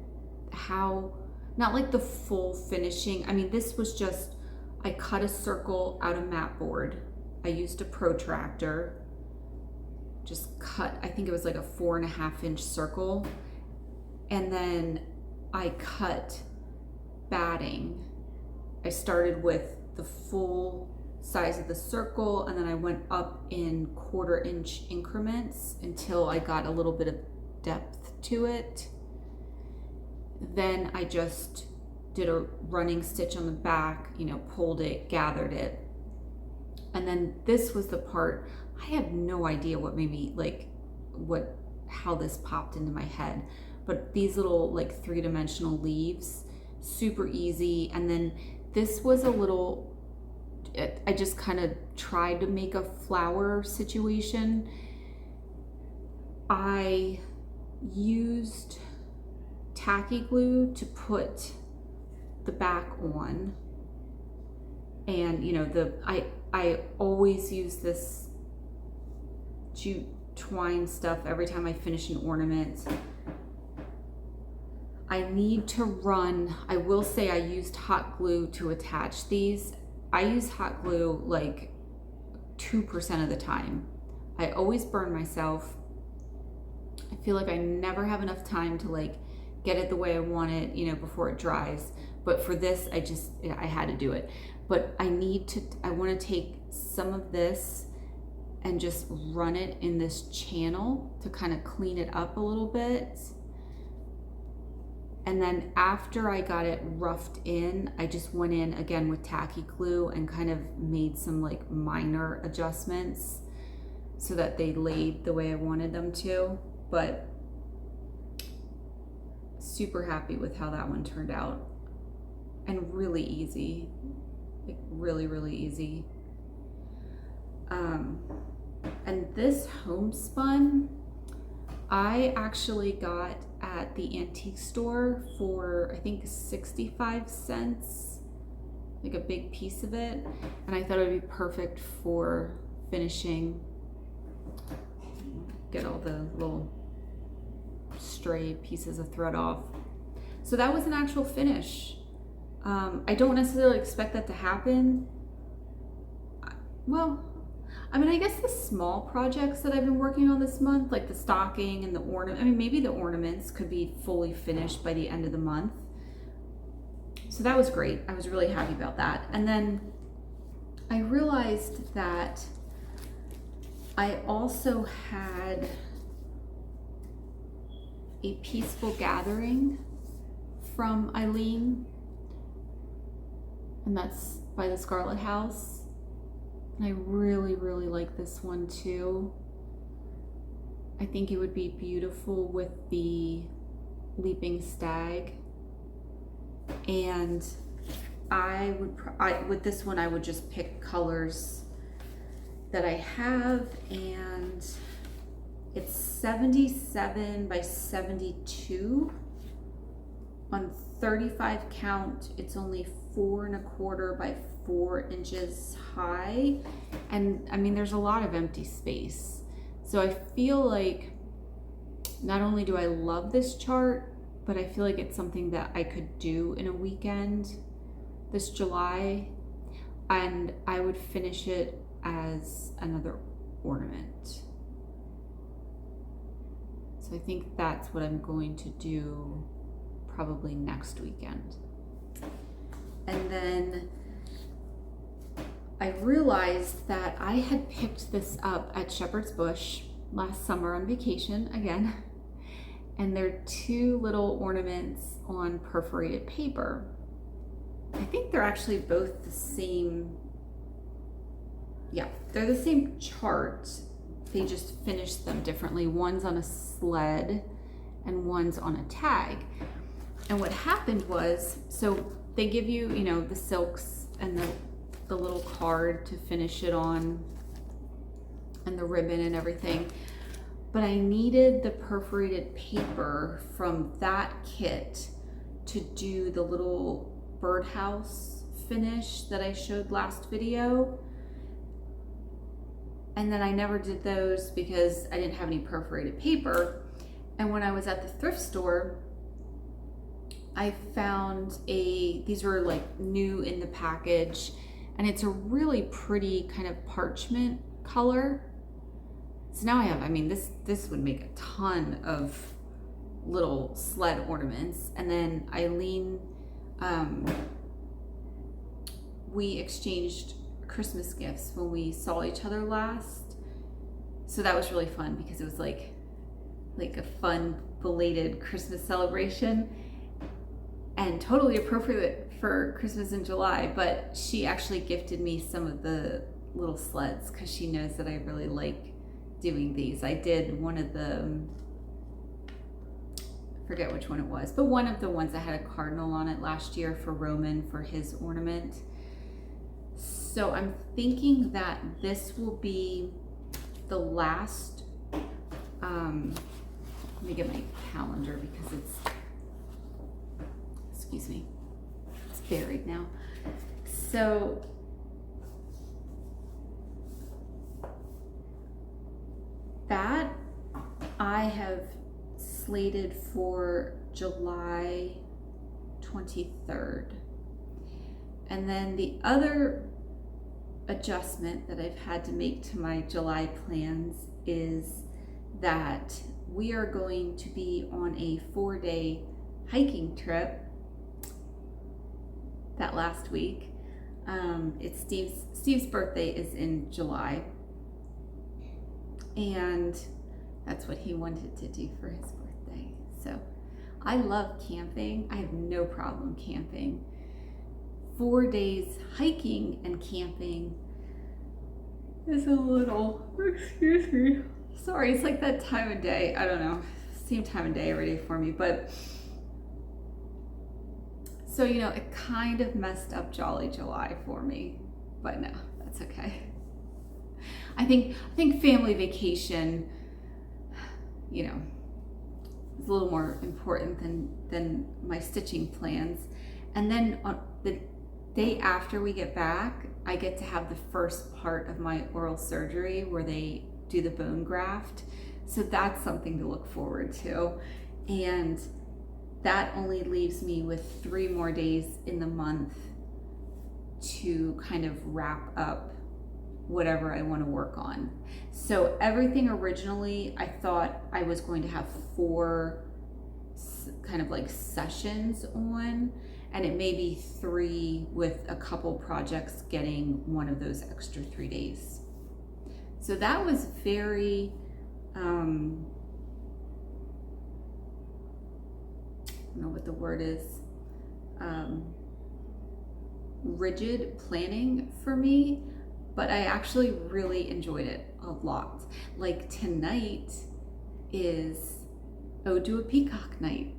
how, not like the full finishing. I mean, this was just, I cut a circle out of mat board. I used a protractor, just cut, I think it was like a 4.5 inch circle. And then I cut batting. I started with the full size of the circle, and then I went up in 1/4 inch increments until I got a little bit of depth to it. Then I just did a running stitch on the back, you know, pulled it, gathered it. And then this was the part, I have no idea what made me, like, how this popped into my head. But these little like 3-dimensional leaves, super easy. And then this was a little, I just kind of tried to make a flower situation. I used tacky glue to put the back on, and you know, I always use this jute twine stuff every time I finish an ornament. I need to run, I will say I used hot glue to attach these. I use hot glue like 2% of the time. I always burn myself. I feel like I never have enough time to like get it the way I want it, you know, before it dries. But for this, I had to do it. But I want to take some of this and just run it in this channel to kind of clean it up a little bit. And then after I got it roughed in, I just went in again with tacky glue and kind of made some like minor adjustments so that they laid the way I wanted them to. But super happy with how that one turned out. And really easy, like really, really easy. And this homespun, I actually got at the antique store for I think 65 cents, like a big piece of it. And I thought it would be perfect for finishing. Get all the little stray pieces of thread off. So that was an actual finish. I don't necessarily expect that to happen. Well, I mean, I guess the small projects that I've been working on this month, like the stocking and the ornament, I mean, maybe the ornaments could be fully finished by the end of the month. So that was great. I was really happy about that. And then I realized that I also had a Peaceful Gathering from Eileen, and that's by the Scarlet House. And I really, really like this one too. I think it would be beautiful with the leaping stag. And I would, with this one, I would just pick colors that I have, and it's 77 by 72 on 35 count. It's only 4 1/4 by 4 inches high, and I mean there's a lot of empty space, so I feel like not only do I love this chart, but I feel like it's something that I could do in a weekend this July, and I would finish it as another ornament. So I think that's what I'm going to do probably next weekend. And then I realized that I had picked this up at Shepherd's Bush last summer on vacation again, and they're 2 little ornaments on perforated paper. I think they're actually both the same. Yeah, they're the same chart. They just finished them differently. One's on a sled and one's on a tag. And what happened was, so they give you, you know, the silks and the little card to finish it on and the ribbon and everything. But I needed the perforated paper from that kit to do the little birdhouse finish that I showed last video. And then I never did those because I didn't have any perforated paper. And when I was at the thrift store, I found these were like new in the package, and it's a really pretty kind of parchment color. So now I have, I mean, this would make a ton of little sled ornaments. And then Eileen, we exchanged Christmas gifts when we saw each other last. So that was really fun because it was like a fun belated Christmas celebration and totally appropriate for Christmas in July. But she actually gifted me some of the little sleds because she knows that I really like doing these. I did one of the, I forget which one it was, but one of the ones that had a cardinal on it last year for Roman for his ornament. So I'm thinking that this will be the last, let me get my calendar because it's, excuse me, it's buried now. So that I have slated for July 23rd. And then the other adjustment that I've had to make to my July plans is that we are going to be on a 4-day hiking trip that last week. It's Steve's birthday is in July, and that's what he wanted to do for his birthday. So I love camping. I have no problem camping. 4 days hiking and camping is a little, excuse me, sorry, it's like that time of day, I don't know, same time of day every day for me. But so, you know, it kind of messed up Jolly July for me, but no, that's okay. I think family vacation, you know, is a little more important than my stitching plans. And then on the day after we get back, I get to have the first part of my oral surgery where they do the bone graft. So that's something to look forward to. And that only leaves me with 3 more days in the month to kind of wrap up whatever I want to work on. So everything originally, I thought I was going to have 4 kind of like sessions on, and it may be 3 with a couple projects getting one of those extra 3 days. So that was very, I don't know what the word is, rigid planning for me, but I actually really enjoyed it a lot. Like tonight, is Ode to a Peacock night.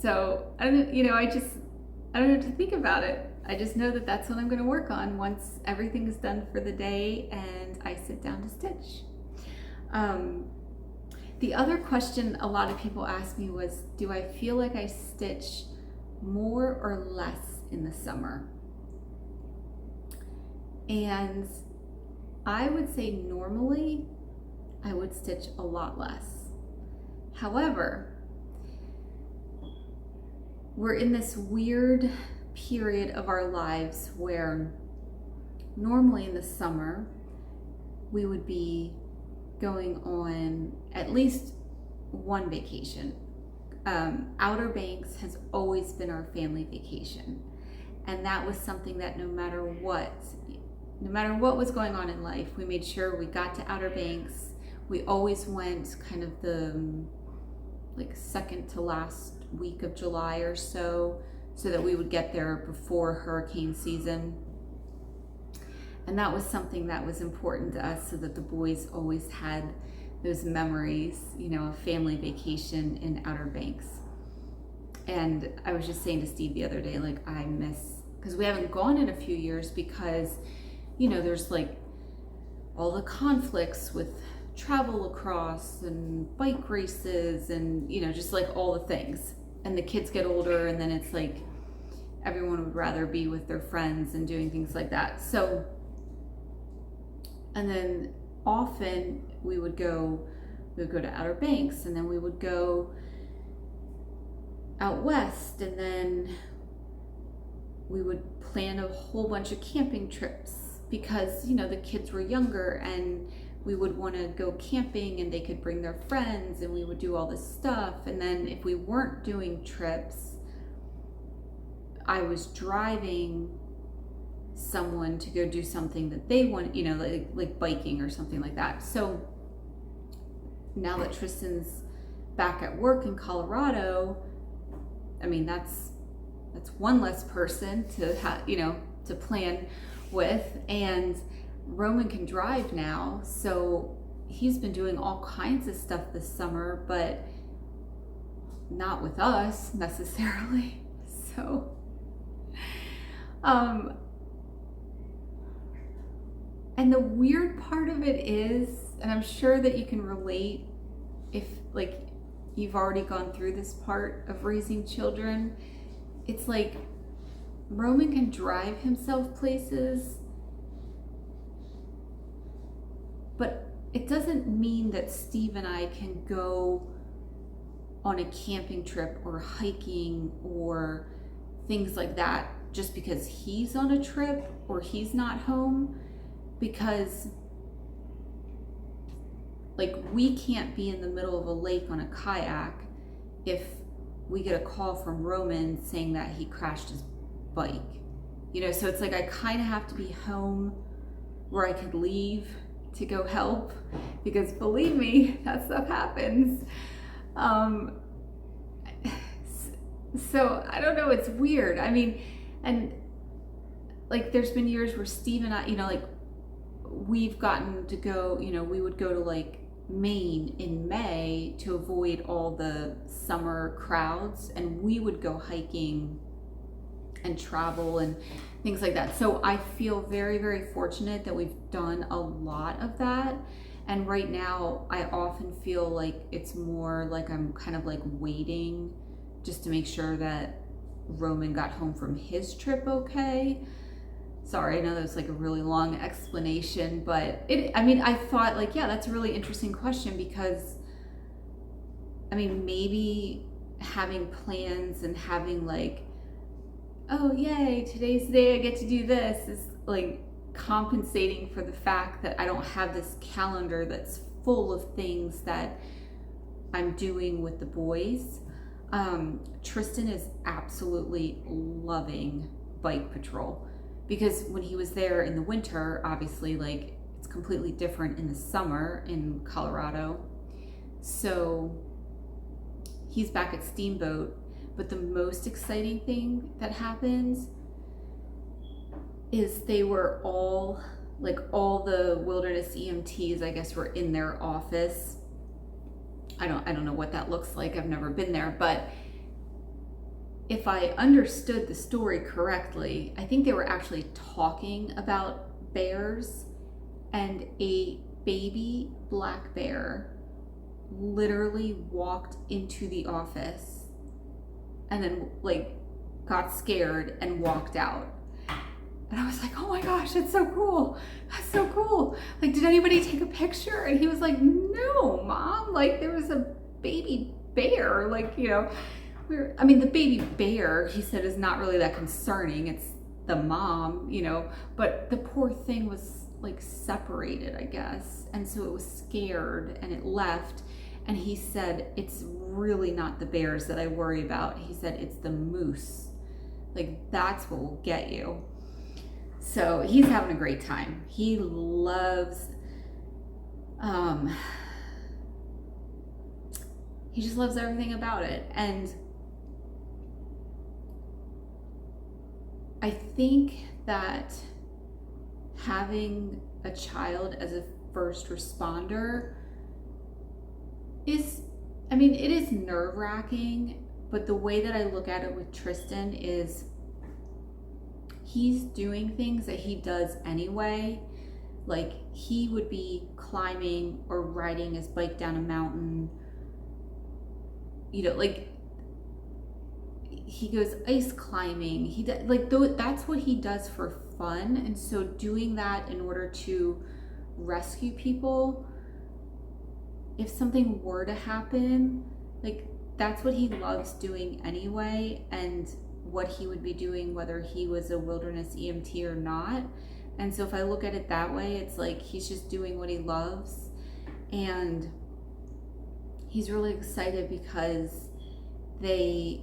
So I don't know, I don't know what to think about it. I just know that that's what I'm going to work on once everything is done for the day and I sit down to stitch. The other question a lot of people asked me was, do I feel like I stitch more or less in the summer? And I would say normally I would stitch a lot less. However, we're in this weird period of our lives where normally in the summer we would be going on at least one vacation. Outer Banks has always been our family vacation, and that was something that no matter what was going on in life, we made sure we got to Outer Banks. We always went kind of the like second to last week of July or so that we would get there before hurricane season. And that was something that was important to us, so that the boys always had those memories, a family vacation in Outer Banks. And I was just saying to Steve the other day, like, I miss, because we haven't gone in a few years because, there's like all the conflicts with travel lacrosse and bike races and, just like all the things. And the kids get older, and then it's like everyone would rather be with their friends and doing things like that. So, and then often we would go to Outer Banks, and then we would go out west, and then we would plan a whole bunch of camping trips because, the kids were younger and we would want to go camping and they could bring their friends and we would do all this stuff. And then if we weren't doing trips, I was driving someone to go do something that they want, like biking or something like that. So now that Tristan's back at work in Colorado, I mean, that's one less person to to plan with, and Roman can drive now, so he's been doing all kinds of stuff this summer, but not with us necessarily. So and the weird part of it is, and I'm sure that you can relate if like you've already gone through this part of raising children, it's like Roman can drive himself places, but it doesn't mean that Steve and I can go on a camping trip or hiking or things like that just because he's on a trip or he's not home. Because like we can't be in the middle of a lake on a kayak if we get a call from Roman saying that he crashed his bike, so it's like I kind of have to be home where I could leave to go help, because believe me, that stuff happens. So I don't know, it's weird. I mean, and like there's been years where Steve and I, like we've gotten to go, we would go to like Maine in May to avoid all the summer crowds, and we would go hiking and travel and things like that. So I feel very, very fortunate that we've done a lot of that. And right now I often feel like it's more like I'm kind of like waiting just to make sure that Roman got home from his trip okay. Sorry, I know that was like a really long explanation, but I thought like, yeah, that's a really interesting question, because maybe having plans and having like, oh yay, today's the day I get to do this, is like compensating for the fact that I don't have this calendar that's full of things that I'm doing with the boys. Tristan is absolutely loving bike patrol, because when he was there in the winter, obviously like it's completely different in the summer in Colorado. So he's back at Steamboat, but the most exciting thing that happens is they were all the wilderness EMTs, I guess, were in their office. I don't know what that looks like. I've never been there, but if I understood the story correctly, I think they were actually talking about bears, and a baby black bear literally walked into the office and then like got scared and walked out. And I was like, oh my gosh, that's so cool. That's so cool. Like, did anybody take a picture? And he was like, no, Mom. Like, there was a baby bear. Like, you know, I mean, the baby bear, he said, is not really that concerning. It's the mom, you know, but the poor thing was like separated, I guess. And so it was scared and it left. And he said, it's really not the bears that I worry about. He said, it's the moose. Like, that's what will get you. So he's having a great time. He loves, he just loves everything about it. And I think that having a child as a first responder is, I mean, it is nerve-wracking, but the way that I look at it with Tristan is he's doing things that he does anyway. Like, he would be climbing or riding his bike down a mountain, you know, like he goes ice climbing. He does, like, that's what he does for fun. And so doing that in order to rescue people, if something were to happen, like, that's what he loves doing anyway, and what he would be doing whether he was a wilderness EMT or not. And so if I look at it that way, it's like he's just doing what he loves. And he's really excited because they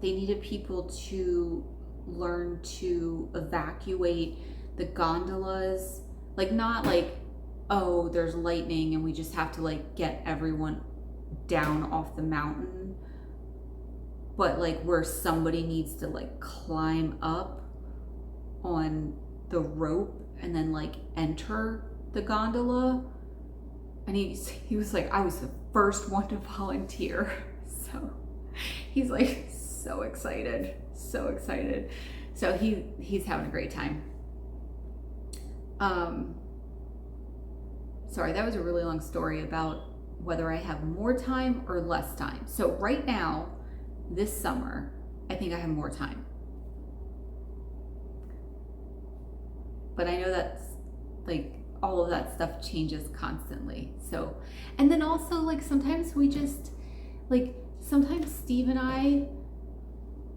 needed people to learn to evacuate the gondolas. Like, not like, oh, there's lightning and we just have to like get everyone down off the mountain, but like where somebody needs to like climb up on the rope and then like enter the gondola. And he was like, I was the first one to volunteer. So he's like so excited. So he's having a great time. Sorry, that was a really long story about whether I have more time or less time. So right now, this summer, I think I have more time. But I know that's like, all of that stuff changes constantly. So, and then also like sometimes we just, like sometimes Steve and I,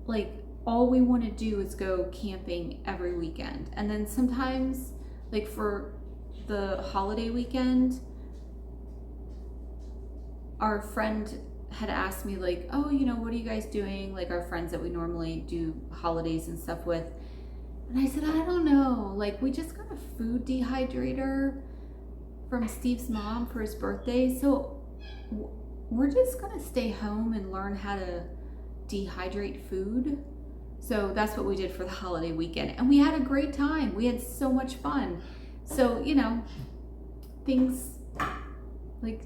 like all we want to do is go camping every weekend. And then sometimes like for the holiday weekend, our friend had asked me like, oh, you know, what are you guys doing? Like our friends that we normally do holidays and stuff with. And I said, I don't know. Like, we just got a food dehydrator from Steve's mom for his birthday. So we're just gonna stay home and learn how to dehydrate food. So that's what we did for the holiday weekend. And we had a great time. We had so much fun. So, you know, things like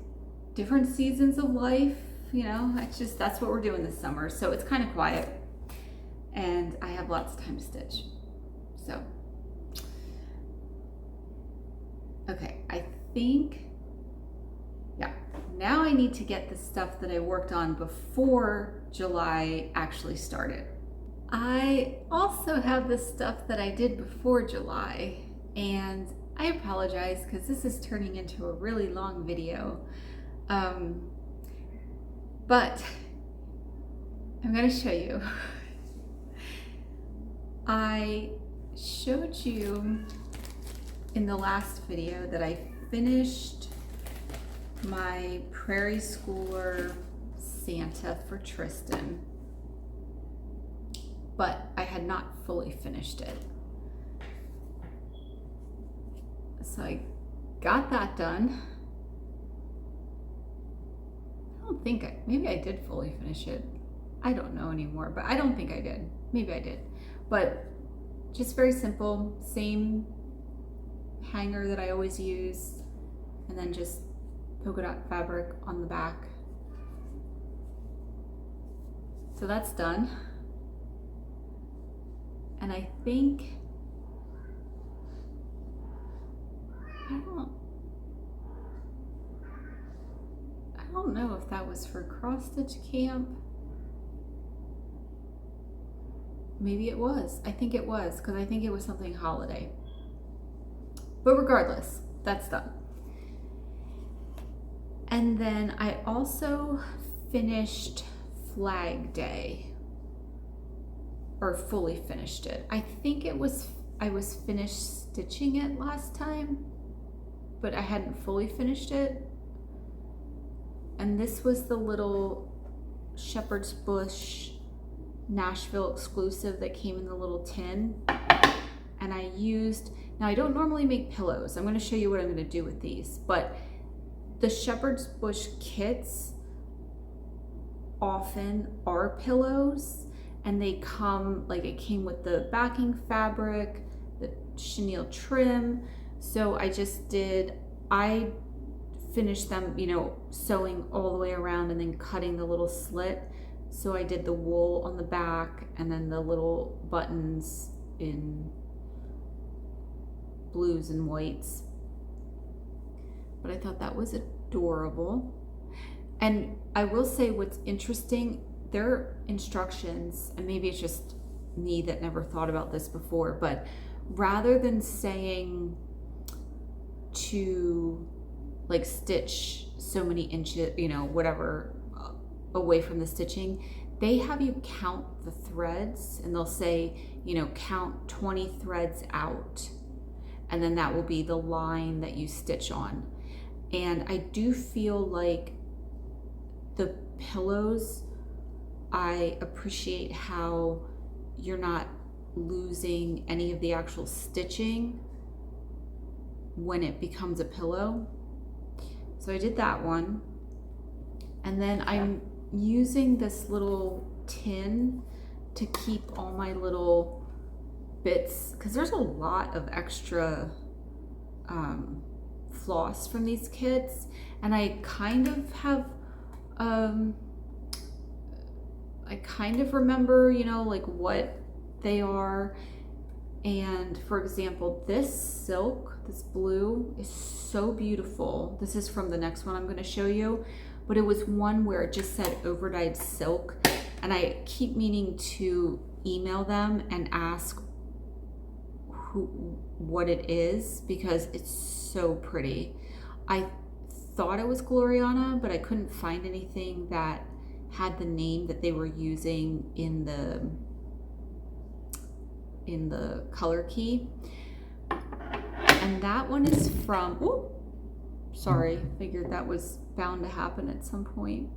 different seasons of life, you know, it's just, that's what we're doing this summer. So it's kind of quiet and I have lots of time to stitch. So, okay, I think, yeah, now I need to get the stuff that I worked on before July actually started. I also have the stuff that I did before July, and I apologize because this is turning into a really long video. But I'm going to show you. I showed you in the last video that I finished my Prairie Schooler Santa for Tristan, but I had not fully finished it. So I got that done. I don't think maybe I did fully finish it. I don't know anymore, but I don't think I did. Maybe I did. But just very simple, same hanger that I always use, and then just polka dot fabric on the back. So that's done. And I think, I don't know if that was for cross stitch camp. Maybe it was. I think it was, because I think it was something holiday. But regardless, that's done. And then I also finished Flag Day, or fully finished it. I think it was, I was finished stitching it last time, but I hadn't fully finished it. And this was the little Shepherd's Bush Nashville exclusive that came in the little tin. And I used, now I don't normally make pillows. I'm going to show you what I'm going to do with these, but the Shepherd's Bush kits often are pillows, and they come, like it came with the backing fabric, the chenille trim. So I just did, I finished them, you know, sewing all the way around and then cutting the little slit. So I did the wool on the back and then the little buttons in blues and whites. But I thought that was adorable. And I will say what's interesting, their instructions, and maybe it's just me that never thought about this before, but rather than saying to like stitch so many inches, you know, whatever, away from the stitching, they have you count the threads, and they'll say, you know, count 20 threads out, and then that will be the line that you stitch on. And I do feel like the pillows, I appreciate how you're not losing any of the actual stitching when it becomes a pillow. So I did that one. And then I'm using this little tin to keep all my little bits, because there's a lot of extra floss from these kits, and I kind of have I kind of remember, you know, like what they are. And for example, this silk, this blue, is so beautiful. This is from the next one I'm going to show you, but it was one where it just said overdyed silk, and I keep meaning to email them and ask what it is, because it's so pretty. I thought it was Gloriana, but I couldn't find anything that had the name that they were using in the color key. And that one is from, ooh, sorry, figured that was bound to happen at some point.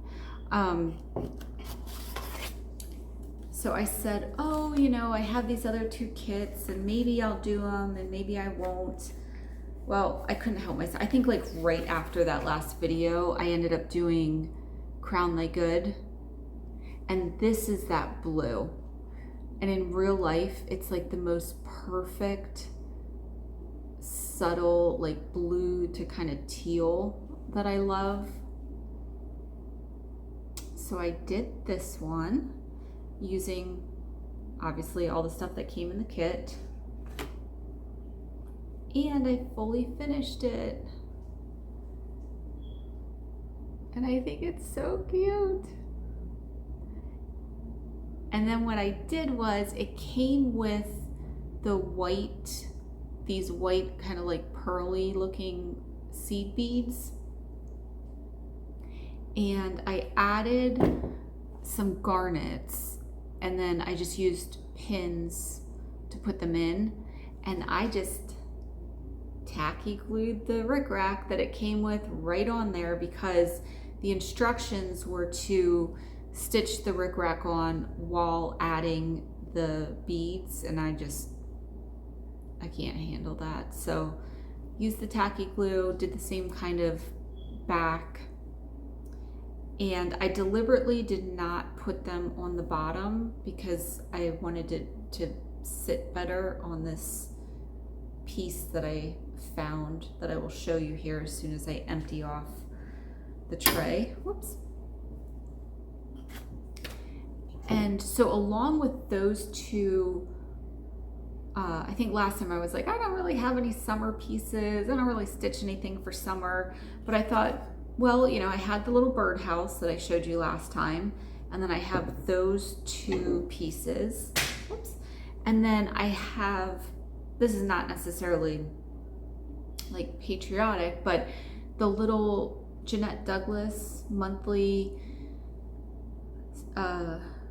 So I said, oh, you know, I have these other two kits, and maybe I'll do them and maybe I won't. Well, I couldn't help myself. I think like right after that last video, I ended up doing Crown Thy Good. And this is that blue. And in real life, it's like the most perfect, subtle, like blue to kind of teal that I love. So I did this one using obviously all the stuff that came in the kit. And I fully finished it. And I think it's so cute. And then what I did was, it came with the white, these white kind of like pearly looking seed beads. And I added some garnets, and then I just used pins to put them in. And I just tacky glued the rickrack that it came with right on there, because the instructions were to stitch the rickrack on while adding the beads, and I can't handle that. So used the tacky glue, did the same kind of back, and I deliberately did not put them on the bottom because I wanted it to sit better on this piece that I found that I will show you here as soon as I empty off the tray. Whoops. And so along with those two, I think last time I was like, I don't really have any summer pieces. I don't really stitch anything for summer. But I thought, well, you know, I had the little birdhouse that I showed you last time. And then I have those two pieces. Whoops. And then I have, this is not necessarily like patriotic, but the little Jeanette Douglas monthly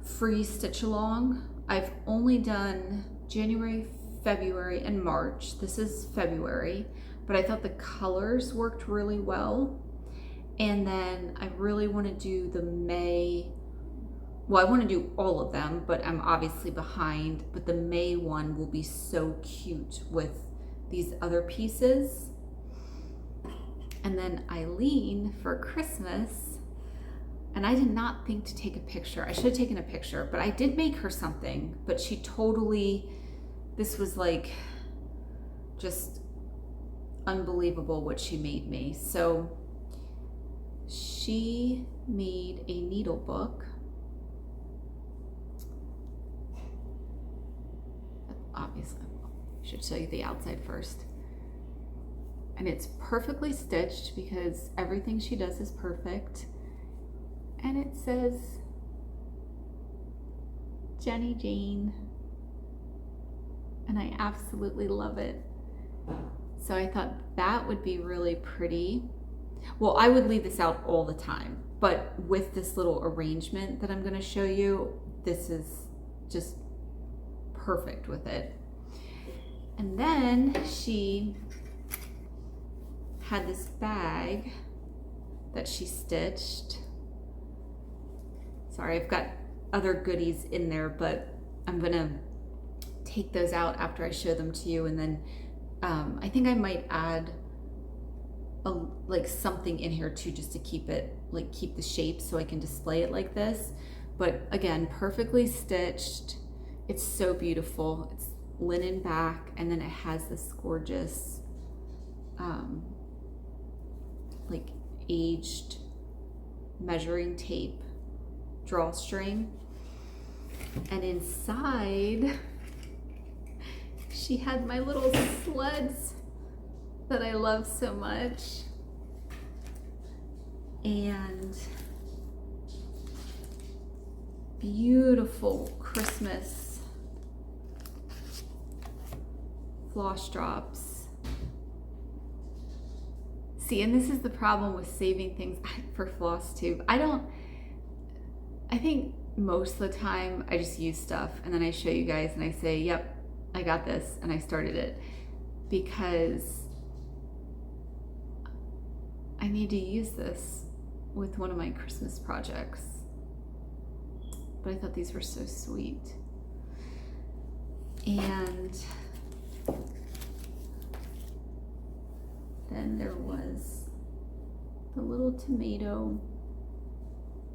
free stitch along. I've only done January, February, and March. This is February, but I thought the colors worked really well. And then I really want to do the May, well, I want to do all of them, but I'm obviously behind, but the May one will be so cute with these other pieces. And then Eileen for Christmas, and I did not think to take a picture. I should have taken a picture, but I did make her something, but she totally, this was like just unbelievable what she made me. So she made a needle book. Obviously, I should show you the outside first. And it's perfectly stitched because everything she does is perfect. And it says Jenny Jane, and I absolutely love it. So I thought that would be really pretty. Well, I would leave this out all the time, but with this little arrangement that I'm going to show you, this is just perfect with it. And then she had this bag that she stitched. Sorry, I've got other goodies in there, but I'm gonna take those out after I show them to you. And then I think I might add like something in here too, just to keep it, like keep the shape so I can display it like this. But again, perfectly stitched. It's so beautiful. It's linen back, and then it has this gorgeous like aged measuring tape drawstring. And inside she had my little sleds that I love so much, and beautiful Christmas floss drops. See, and this is the problem with saving things for Flosstube. I think most of the time I just use stuff and then I show you guys and I say, yep, I got this, and I started it, because I need to use this with one of my Christmas projects. But I thought these were so sweet. And then there was the little tomato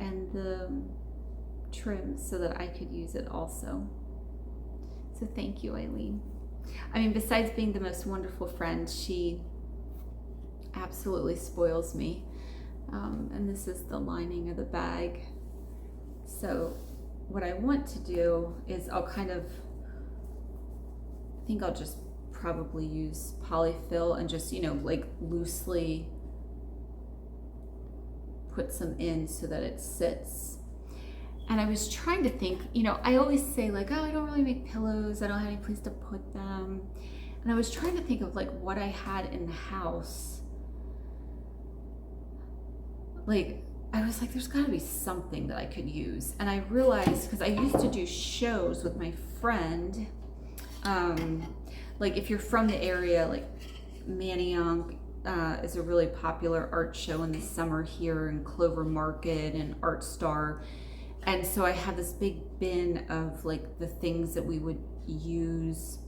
and the trim so that I could use it also. So thank you, Eileen. I mean, besides being the most wonderful friend, she absolutely spoils me. And this is the lining of the bag. So what I want to do is I think I'll just probably use polyfill and just, you know, like loosely put some in so that it sits. And I was trying to think, you know, I always say like, oh, I don't really make pillows, I don't have any place to put them. And I was trying to think of like what I had in the house. Like, I was like, there's gotta be something that I could use. And I realized, because I used to do shows with my friend, like if you're from the area, like Manayunk is a really popular art show in the summer here in Clover Market and Art Star. And so I had this big bin of like the things that we would use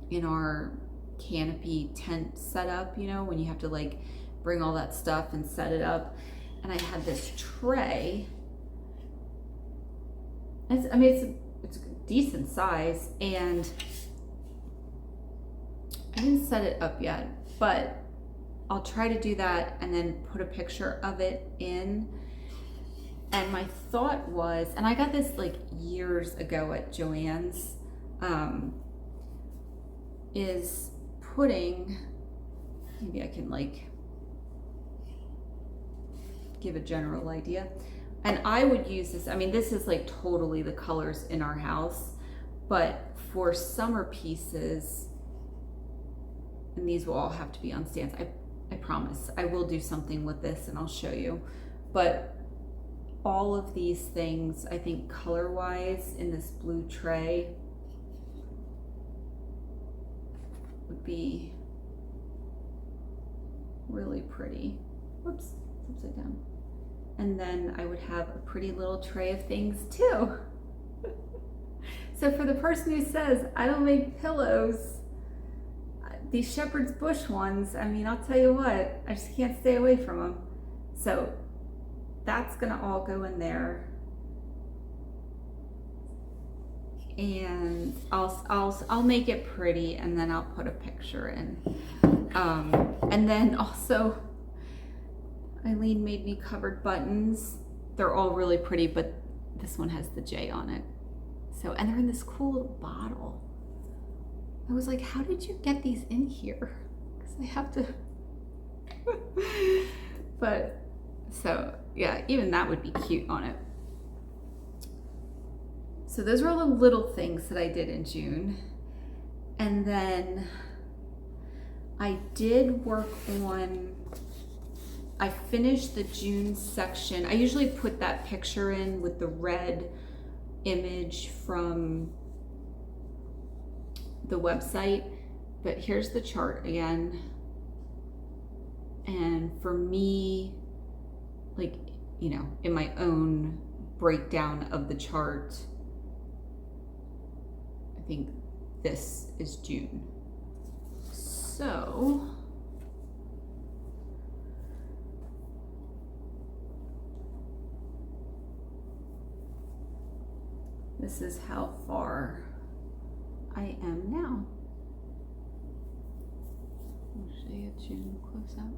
in our canopy tent setup, you know, when you have to like bring all that stuff and set it up. And I had this tray. It's a decent size, and I didn't set it up yet, but I'll try to do that and then put a picture of it in. And my thought was, and I got this like years ago at Joann's, is putting, maybe I can like give a general idea. And I would use this, I mean, this is like totally the colors in our house, but for summer pieces, and these will all have to be on stands, I promise. I will do something with this and I'll show you. But all of these things, I think color-wise in this blue tray would be really pretty. Whoops, it's upside down. And then I would have a pretty little tray of things too. So for the person who says, I don't make pillows, these shepherd's bush ones, I mean, I'll tell you what, I just can't stay away from them. So that's gonna all go in there. And I'll make it pretty, and then I'll put a picture in. And then also, Eileen made me covered buttons. They're all really pretty, but this one has the J on it. So, and they're in this cool little bottle. I was like, how did you get these in here? Because I have to, but so yeah, even that would be cute on it. So those were all the little things that I did in June. And then I did work on, I finished the June section. I usually put that picture in with the red image from the website, but here's the chart again. And for me, like, you know, in my own breakdown of the chart, I think this is June. So this is how far I am now. I'll show you June close up.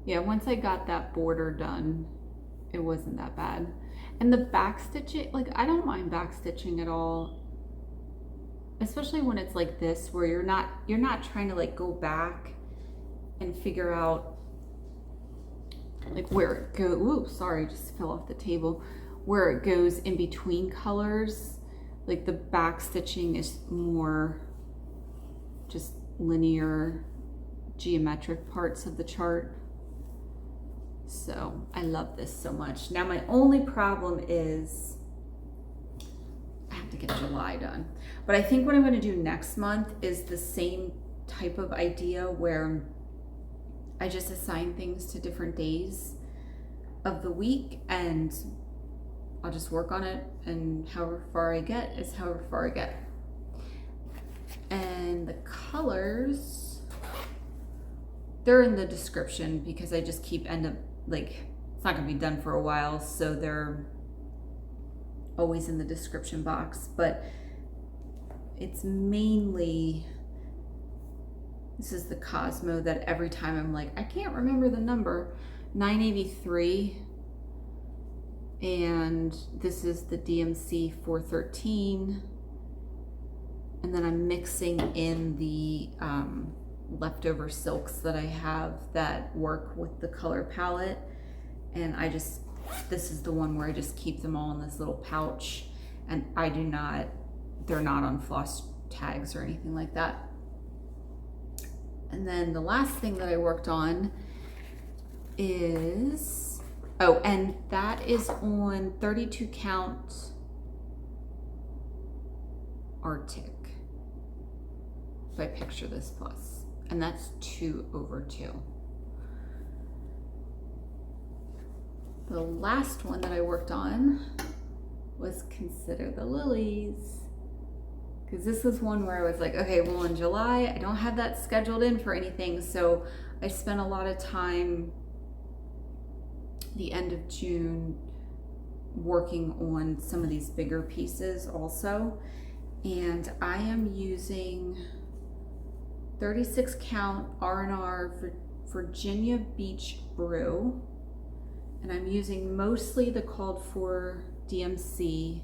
Yeah, once I got that border done, it wasn't that bad. And the back stitching, like, I don't mind back stitching at all, especially when it's like this, where you're not trying to like go back and figure out like where it goes. Ooh, sorry, just fell off the table. Where it goes in between colors. Like the back stitching is more just linear, geometric parts of the chart. So I love this so much. Now my only problem is I have to get July done. But I think what I'm gonna do next month is the same type of idea where I just assign things to different days of the week and I'll just work on it, and however far I get is however far I get. And the colors, they're in the description because I just keep it's not gonna be done for a while, so they're always in the description box, but it's mainly, this is the Cosmo that every time I'm like, I can't remember the number, 983. And this is the DMC 413. And then I'm mixing in the leftover silks that I have that work with the color palette. And this is the one where I just keep them all in this little pouch. And they're not on floss tags or anything like that. And then the last thing that I worked on is, oh, and that is on 32 count Arctic by Picture This Plus, and that's 2/2. The last one that I worked on was Consider the Lilies, because this was one where I was like, okay, well in July I don't have that scheduled in for anything, so I spent a lot of time the end of June working on some of these bigger pieces also. And I am using 36 count R&R Virginia Beach Brew. And I'm using mostly the called for DMC.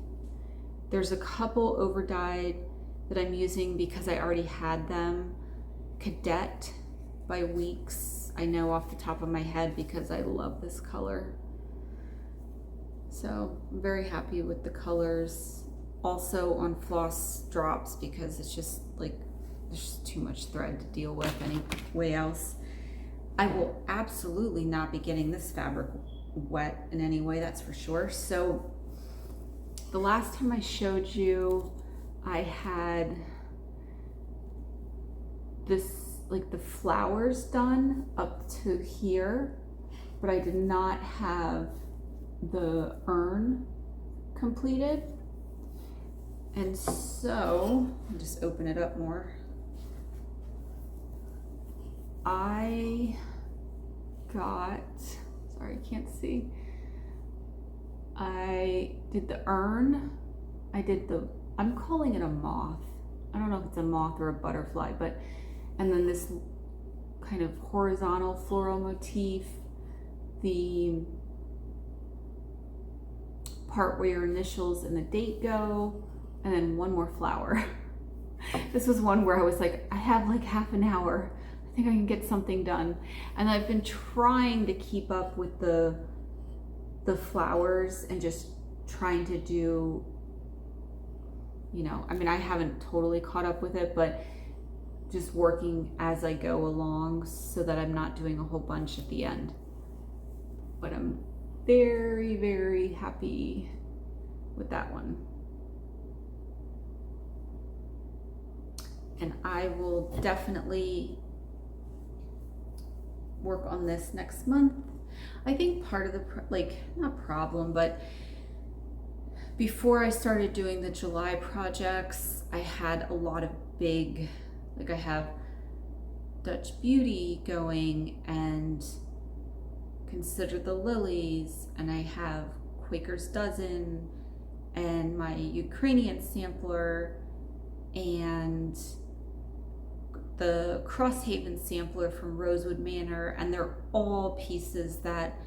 There's a couple overdyed that I'm using because I already had them. Cadet by Weeks, I know off the top of my head because I love this color. So I'm very happy with the colors. Also on floss drops because it's just like, there's just too much thread to deal with anyway else. I will absolutely not be getting this fabric wet in any way, that's for sure. So the last time I showed you, I had this, like the flowers done up to here, but I did not have the urn completed. And so, I'll just open it up more. I got, sorry, I can't see. I did the urn. I did the, I'm calling it a moth. I don't know if it's a moth or a butterfly, but, and then this kind of horizontal floral motif, the part where your initials and the date go, and then one more flower. This was one where I was like, I have like half an hour. I think I can get something done. And I've been trying to keep up with the flowers and just trying to do, you know, I mean, I haven't totally caught up with it, but just working as I go along so that I'm not doing a whole bunch at the end. But I'm very, very happy with that one. And I will definitely work on this next month. I think part of the, like, not problem, but before I started doing the July projects, I had a lot of big, like I have Dutch Beauty going and Consider the Lilies, and I have Quaker's Dozen and my Ukrainian sampler and the Crosshaven sampler from Rosewood Manor, and they're all pieces that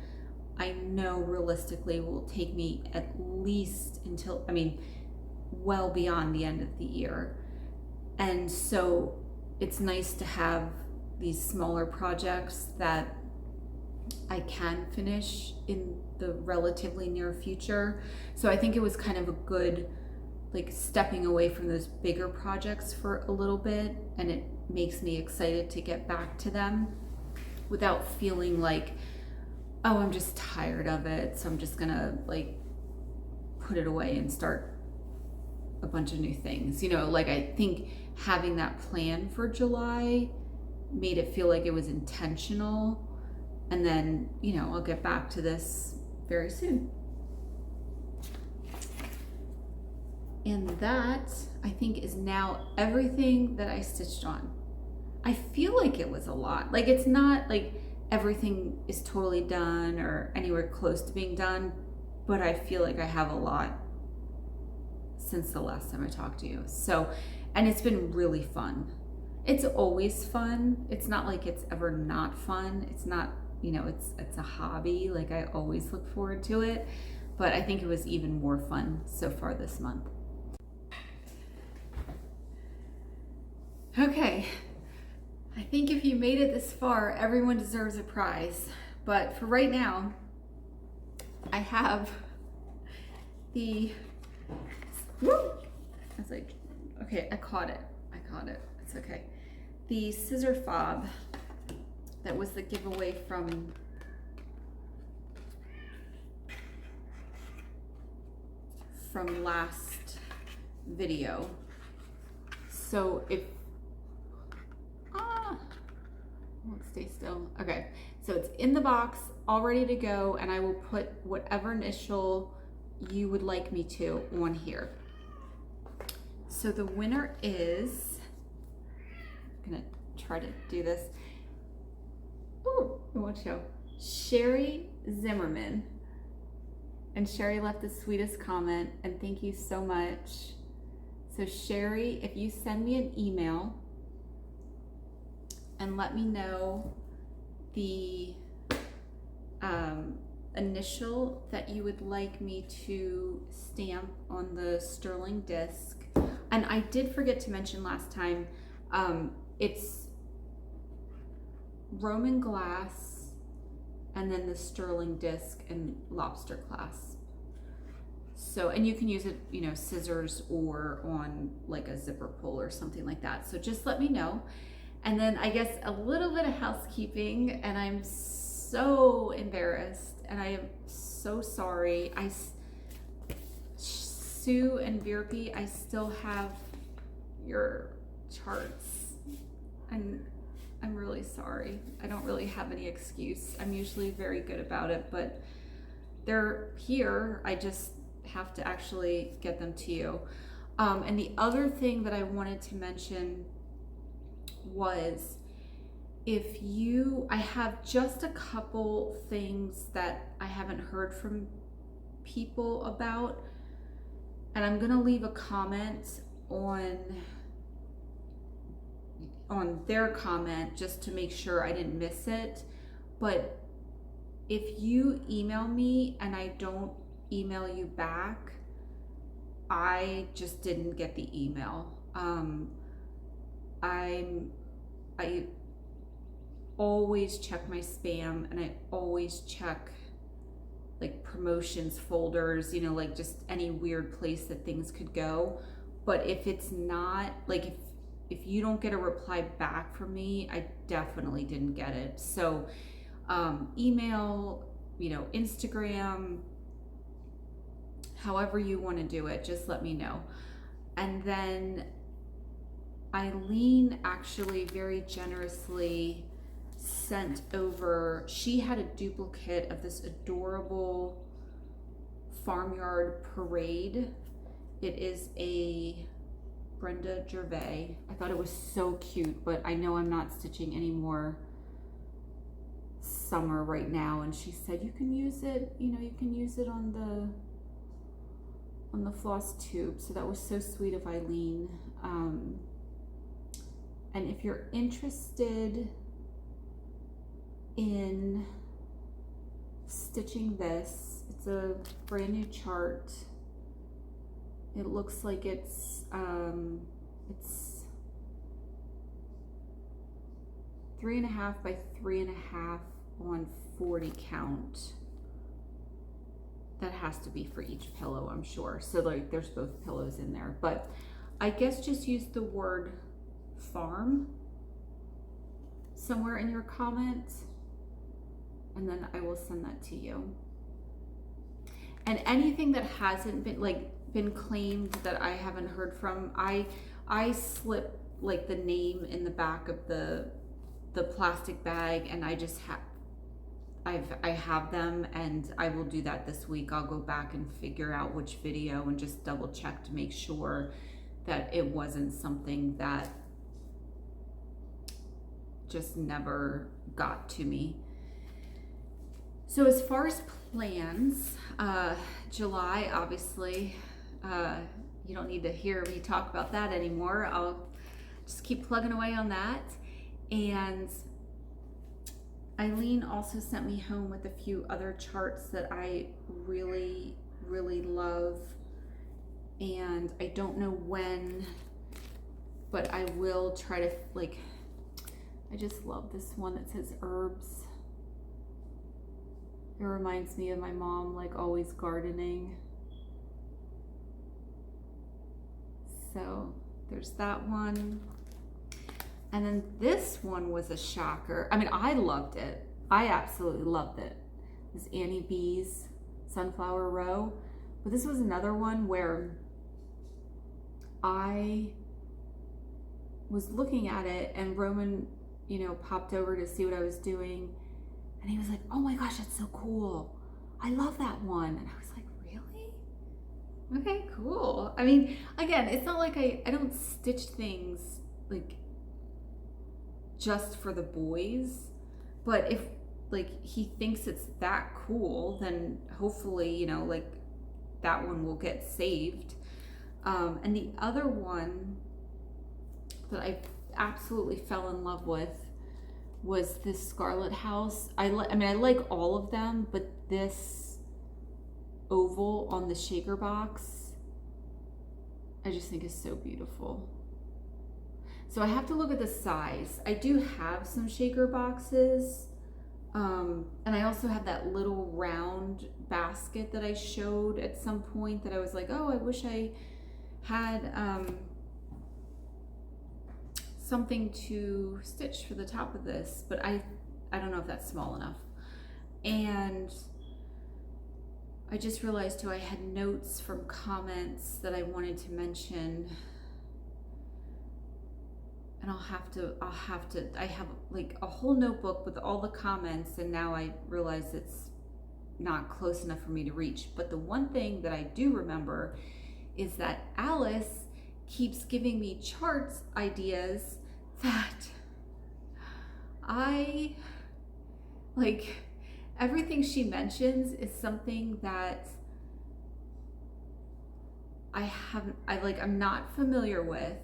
I know realistically will take me at least until, I mean, well beyond the end of the year. And so it's nice to have these smaller projects that I can finish in the relatively near future. So I think it was kind of a good, like, stepping away from those bigger projects for a little bit, and it makes me excited to get back to them without feeling like, oh, I'm just tired of it, so I'm just gonna like put it away and start a bunch of new things. You know, like I think having that plan for July made it feel like it was intentional, and then, you know, I'll get back to this very soon. And that, I think, is now everything that I stitched on. I feel like it was a lot. Like, it's not like everything is totally done or anywhere close to being done, but I feel like I have a lot since the last time I talked to you. So, and it's been really fun. It's always fun. It's not like it's ever not fun. It's not, you know, it's a hobby. Like, I always look forward to it, but I think it was even more fun so far this month. Okay, I think if you made it this far, everyone deserves a prize. But for right now, I have the, woo! I was like, okay, I caught it. It's okay. The scissor fob that was the giveaway from last video. So if, won't stay still. Okay, so it's in the box, all ready to go, and I will put whatever initial you would like me to on here. So the winner is, I'm gonna try to do this. Ooh, it won't show. Sherry Zimmerman. And Sherry left the sweetest comment, and thank you so much. So Sherry, if you send me an email and let me know the initial that you would like me to stamp on the sterling disc. And I did forget to mention last time, it's Roman glass and then the sterling disc and lobster clasp. So, and you can use it, you know, scissors or on like a zipper pull or something like that. So just let me know. And then I guess a little bit of housekeeping, and I'm so embarrassed and I am so sorry. Sue and Virpi, I still have your charts and I'm really sorry. I don't really have any excuse. I'm usually very good about it, but they're here. I just have to actually get them to you. And the other thing that I wanted to mention was, I have just a couple things that I haven't heard from people about, and I'm gonna leave a comment on their comment just to make sure I didn't miss it. But if you email me and I don't email you back, I just didn't get the email. I always check my spam, and I always check like promotions folders, you know, like just any weird place that things could go. But if it's not, like if you don't get a reply back from me, I definitely didn't get it. So email, you know, Instagram, however you want to do it, just let me know. And then Eileen actually very generously sent over, she had a duplicate of this adorable Farmyard Parade. It is a Brenda Gervais. I thought it was so cute, but I know I'm not stitching any more summer right now. And she said, you can use it, you know, you can use it on the Flosstube. So that was so sweet of Eileen. And if you're interested in stitching this, it's a brand new chart. It looks like it's 3.5 by 3.5 on 40 count. That has to be for each pillow, I'm sure. So like there's both pillows in there, but I guess just use the word farm somewhere in your comments, and then I will send that to you. And anything that hasn't been claimed that I haven't heard from, I slip like the name in the back of the plastic bag, and I just I have them, and I will do that this week. I'll go back and figure out which video and just double check to make sure that it wasn't something that just never got to me. So as far as plans, July, obviously, you don't need to hear me talk about that anymore. I'll just keep plugging away on that. And Eileen also sent me home with a few other charts that I really, really love. And I don't know when, but I will try to, like, I just love this one that says herbs. It reminds me of my mom, like always gardening. So there's that one. And then this one was a shocker. I mean, I loved it. I absolutely loved it. This Annie B's Sunflower Row. But this was another one where I was looking at it, and Roman, you know, popped over to see what I was doing. And he was like, oh my gosh, that's so cool. I love that one. And I was like, really? Okay, cool. I mean, again, it's not like I don't stitch things like just for the boys, but if like he thinks it's that cool, then hopefully, you know, like that one will get saved. And the other one that I absolutely fell in love with was this Scarlet House. I mean, I like all of them, but this oval on the shaker box, I just think is so beautiful. So I have to look at the size. I do have some shaker boxes. And I also have that little round basket that I showed at some point that I was like, oh, I wish I had something to stitch for the top of this, but I don't know if that's small enough. And I just realized too, I had notes from comments that I wanted to mention. And I have like a whole notebook with all the comments, and now I realize it's not close enough for me to reach. But the one thing that I do remember is that Alice keeps giving me charts ideas that I like. Everything she mentions is something that I'm not familiar with.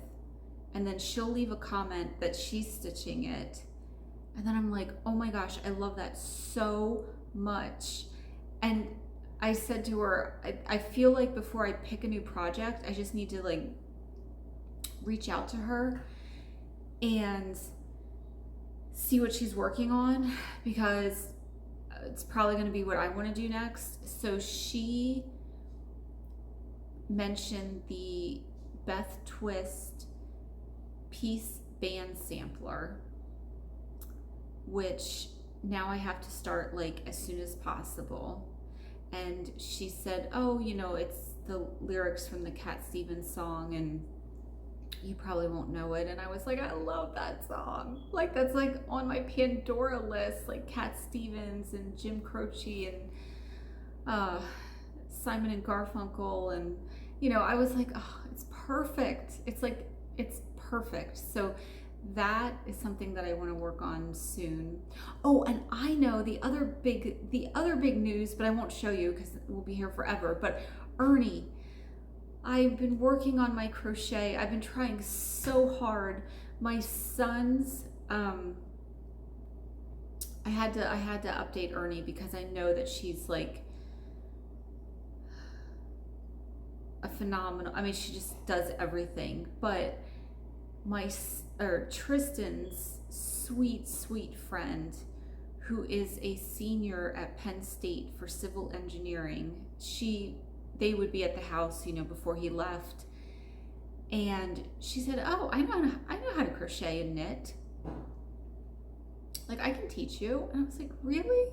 And then she'll leave a comment that she's stitching it. And then I'm like, oh my gosh, I love that so much. And I said to her, I feel like before I pick a new project, I just need to like reach out to her and see what she's working on, because it's probably going to be what I want to do next. So she mentioned the Beth Twist piece band sampler, which now I have to start like as soon as possible. And she said, oh, you know, it's the lyrics from the Cat Stevens song and you probably won't know it. And I was like, I love that song. Like, that's like on my Pandora list, like Cat Stevens and Jim Croce and Simon and Garfunkel. And, you know, I was like, oh, it's perfect. It's like, it's perfect. So that is something that I want to work on soon. Oh, and I know the other big news, but I won't show you because we'll be here forever. But Ernie, I've been working on my crochet. I've been trying so hard. My son's I had to update Ernie because I know that she's like a phenomenal, I mean, she just does everything. But Tristan's sweet friend, who is a senior at Penn State for civil engineering, they would be at the house, you know, before he left. And she said, oh, I know how to crochet and knit. Like, I can teach you. And I was like, really?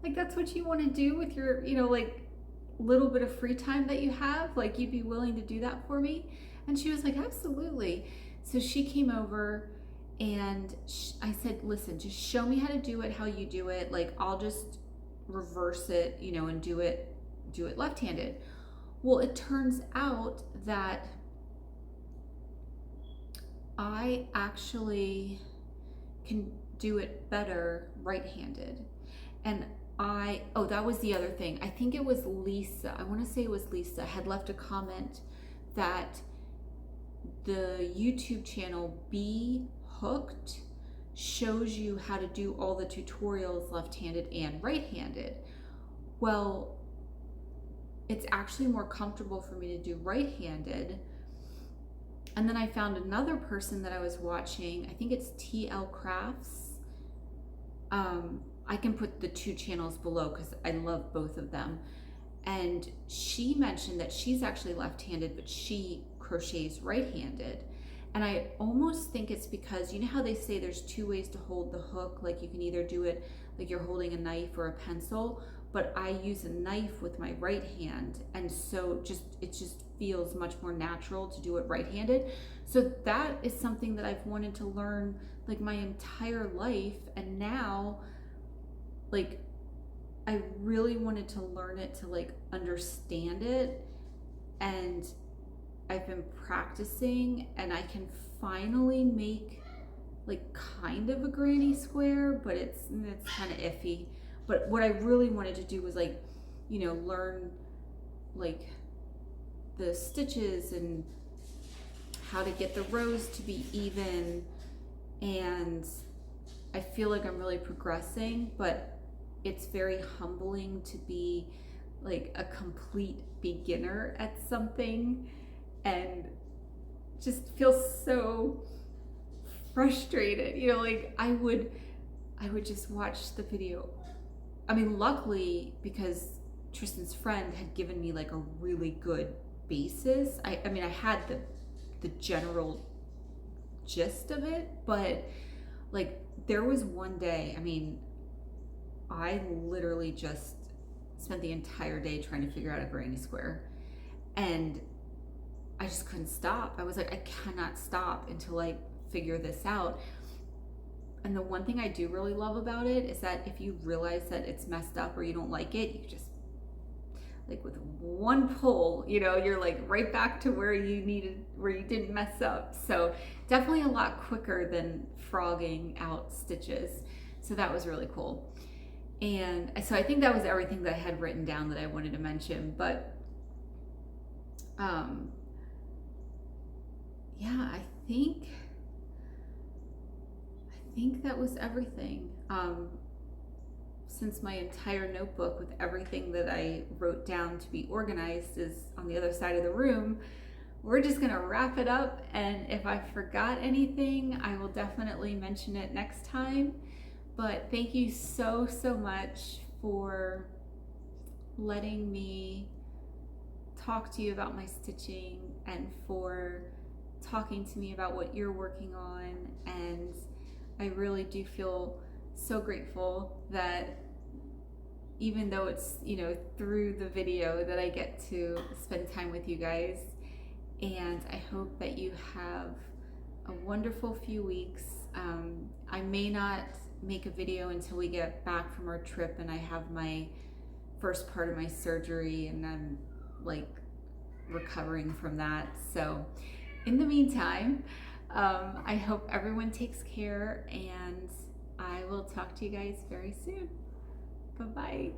Like, that's what you want to do with your, you know, like little bit of free time that you have? Like, you'd be willing to do that for me? And she was like, absolutely. So she came over and I said, listen, just show me how to do it, how you do it. Like, I'll just reverse it, you know, and do it left-handed. Well, it turns out that I actually can do it better right-handed. And that was the other thing. I think it was Lisa. I want to say it was Lisa had left a comment that the YouTube channel Be Hooked shows you how to do all the tutorials left-handed and right-handed. Well, it's actually more comfortable for me to do right-handed. And then I found another person that I was watching. I think it's Teal Crafts. I can put the two channels below because I love both of them. And she mentioned that she's actually left-handed, but she crochets right-handed. And I almost think it's because, you know how they say there's two ways to hold the hook? Like, you can either do it like you're holding a knife or a pencil, but I use a knife with my right hand. And so it just feels much more natural to do it right-handed. So that is something that I've wanted to learn like my entire life. And now, like, I really wanted to learn it to like understand it. And I've been practicing and I can finally make like kind of a granny square, but it's kind of iffy. But what I really wanted to do was like, you know, learn like the stitches and how to get the rows to be even and I feel like I'm really progressing, but it's very humbling to be like a complete beginner at something and just feel so frustrated. You know, like I would just watch the video. I mean, luckily, because Tristan's friend had given me like a really good basis. I mean, I had the general gist of it, but like there was one day, I mean, I literally just spent the entire day trying to figure out a granny square, and I just couldn't stop. I was like, I cannot stop until I figure this out. And the one thing I do really love about it is that if you realize that it's messed up or you don't like it, you just, like with one pull, you know, you're like right back to where you didn't mess up. So definitely a lot quicker than frogging out stitches. So that was really cool. And so I think that was everything that I had written down that I wanted to mention. But yeah, I think that was everything. Since my entire notebook with everything that I wrote down to be organized is on the other side of the room, we're just gonna wrap it up. And if I forgot anything, I will definitely mention it next time. But thank you so much for letting me talk to you about my stitching and for talking to me about what you're working on. And I really do feel so grateful that even though it's, you know, through the video that I get to spend time with you guys. And I hope that you have a wonderful few weeks. I may not make a video until we get back from our trip and I have my first part of my surgery and I'm like recovering from that. So in the meantime, I hope everyone takes care, and I will talk to you guys very soon. Bye-bye.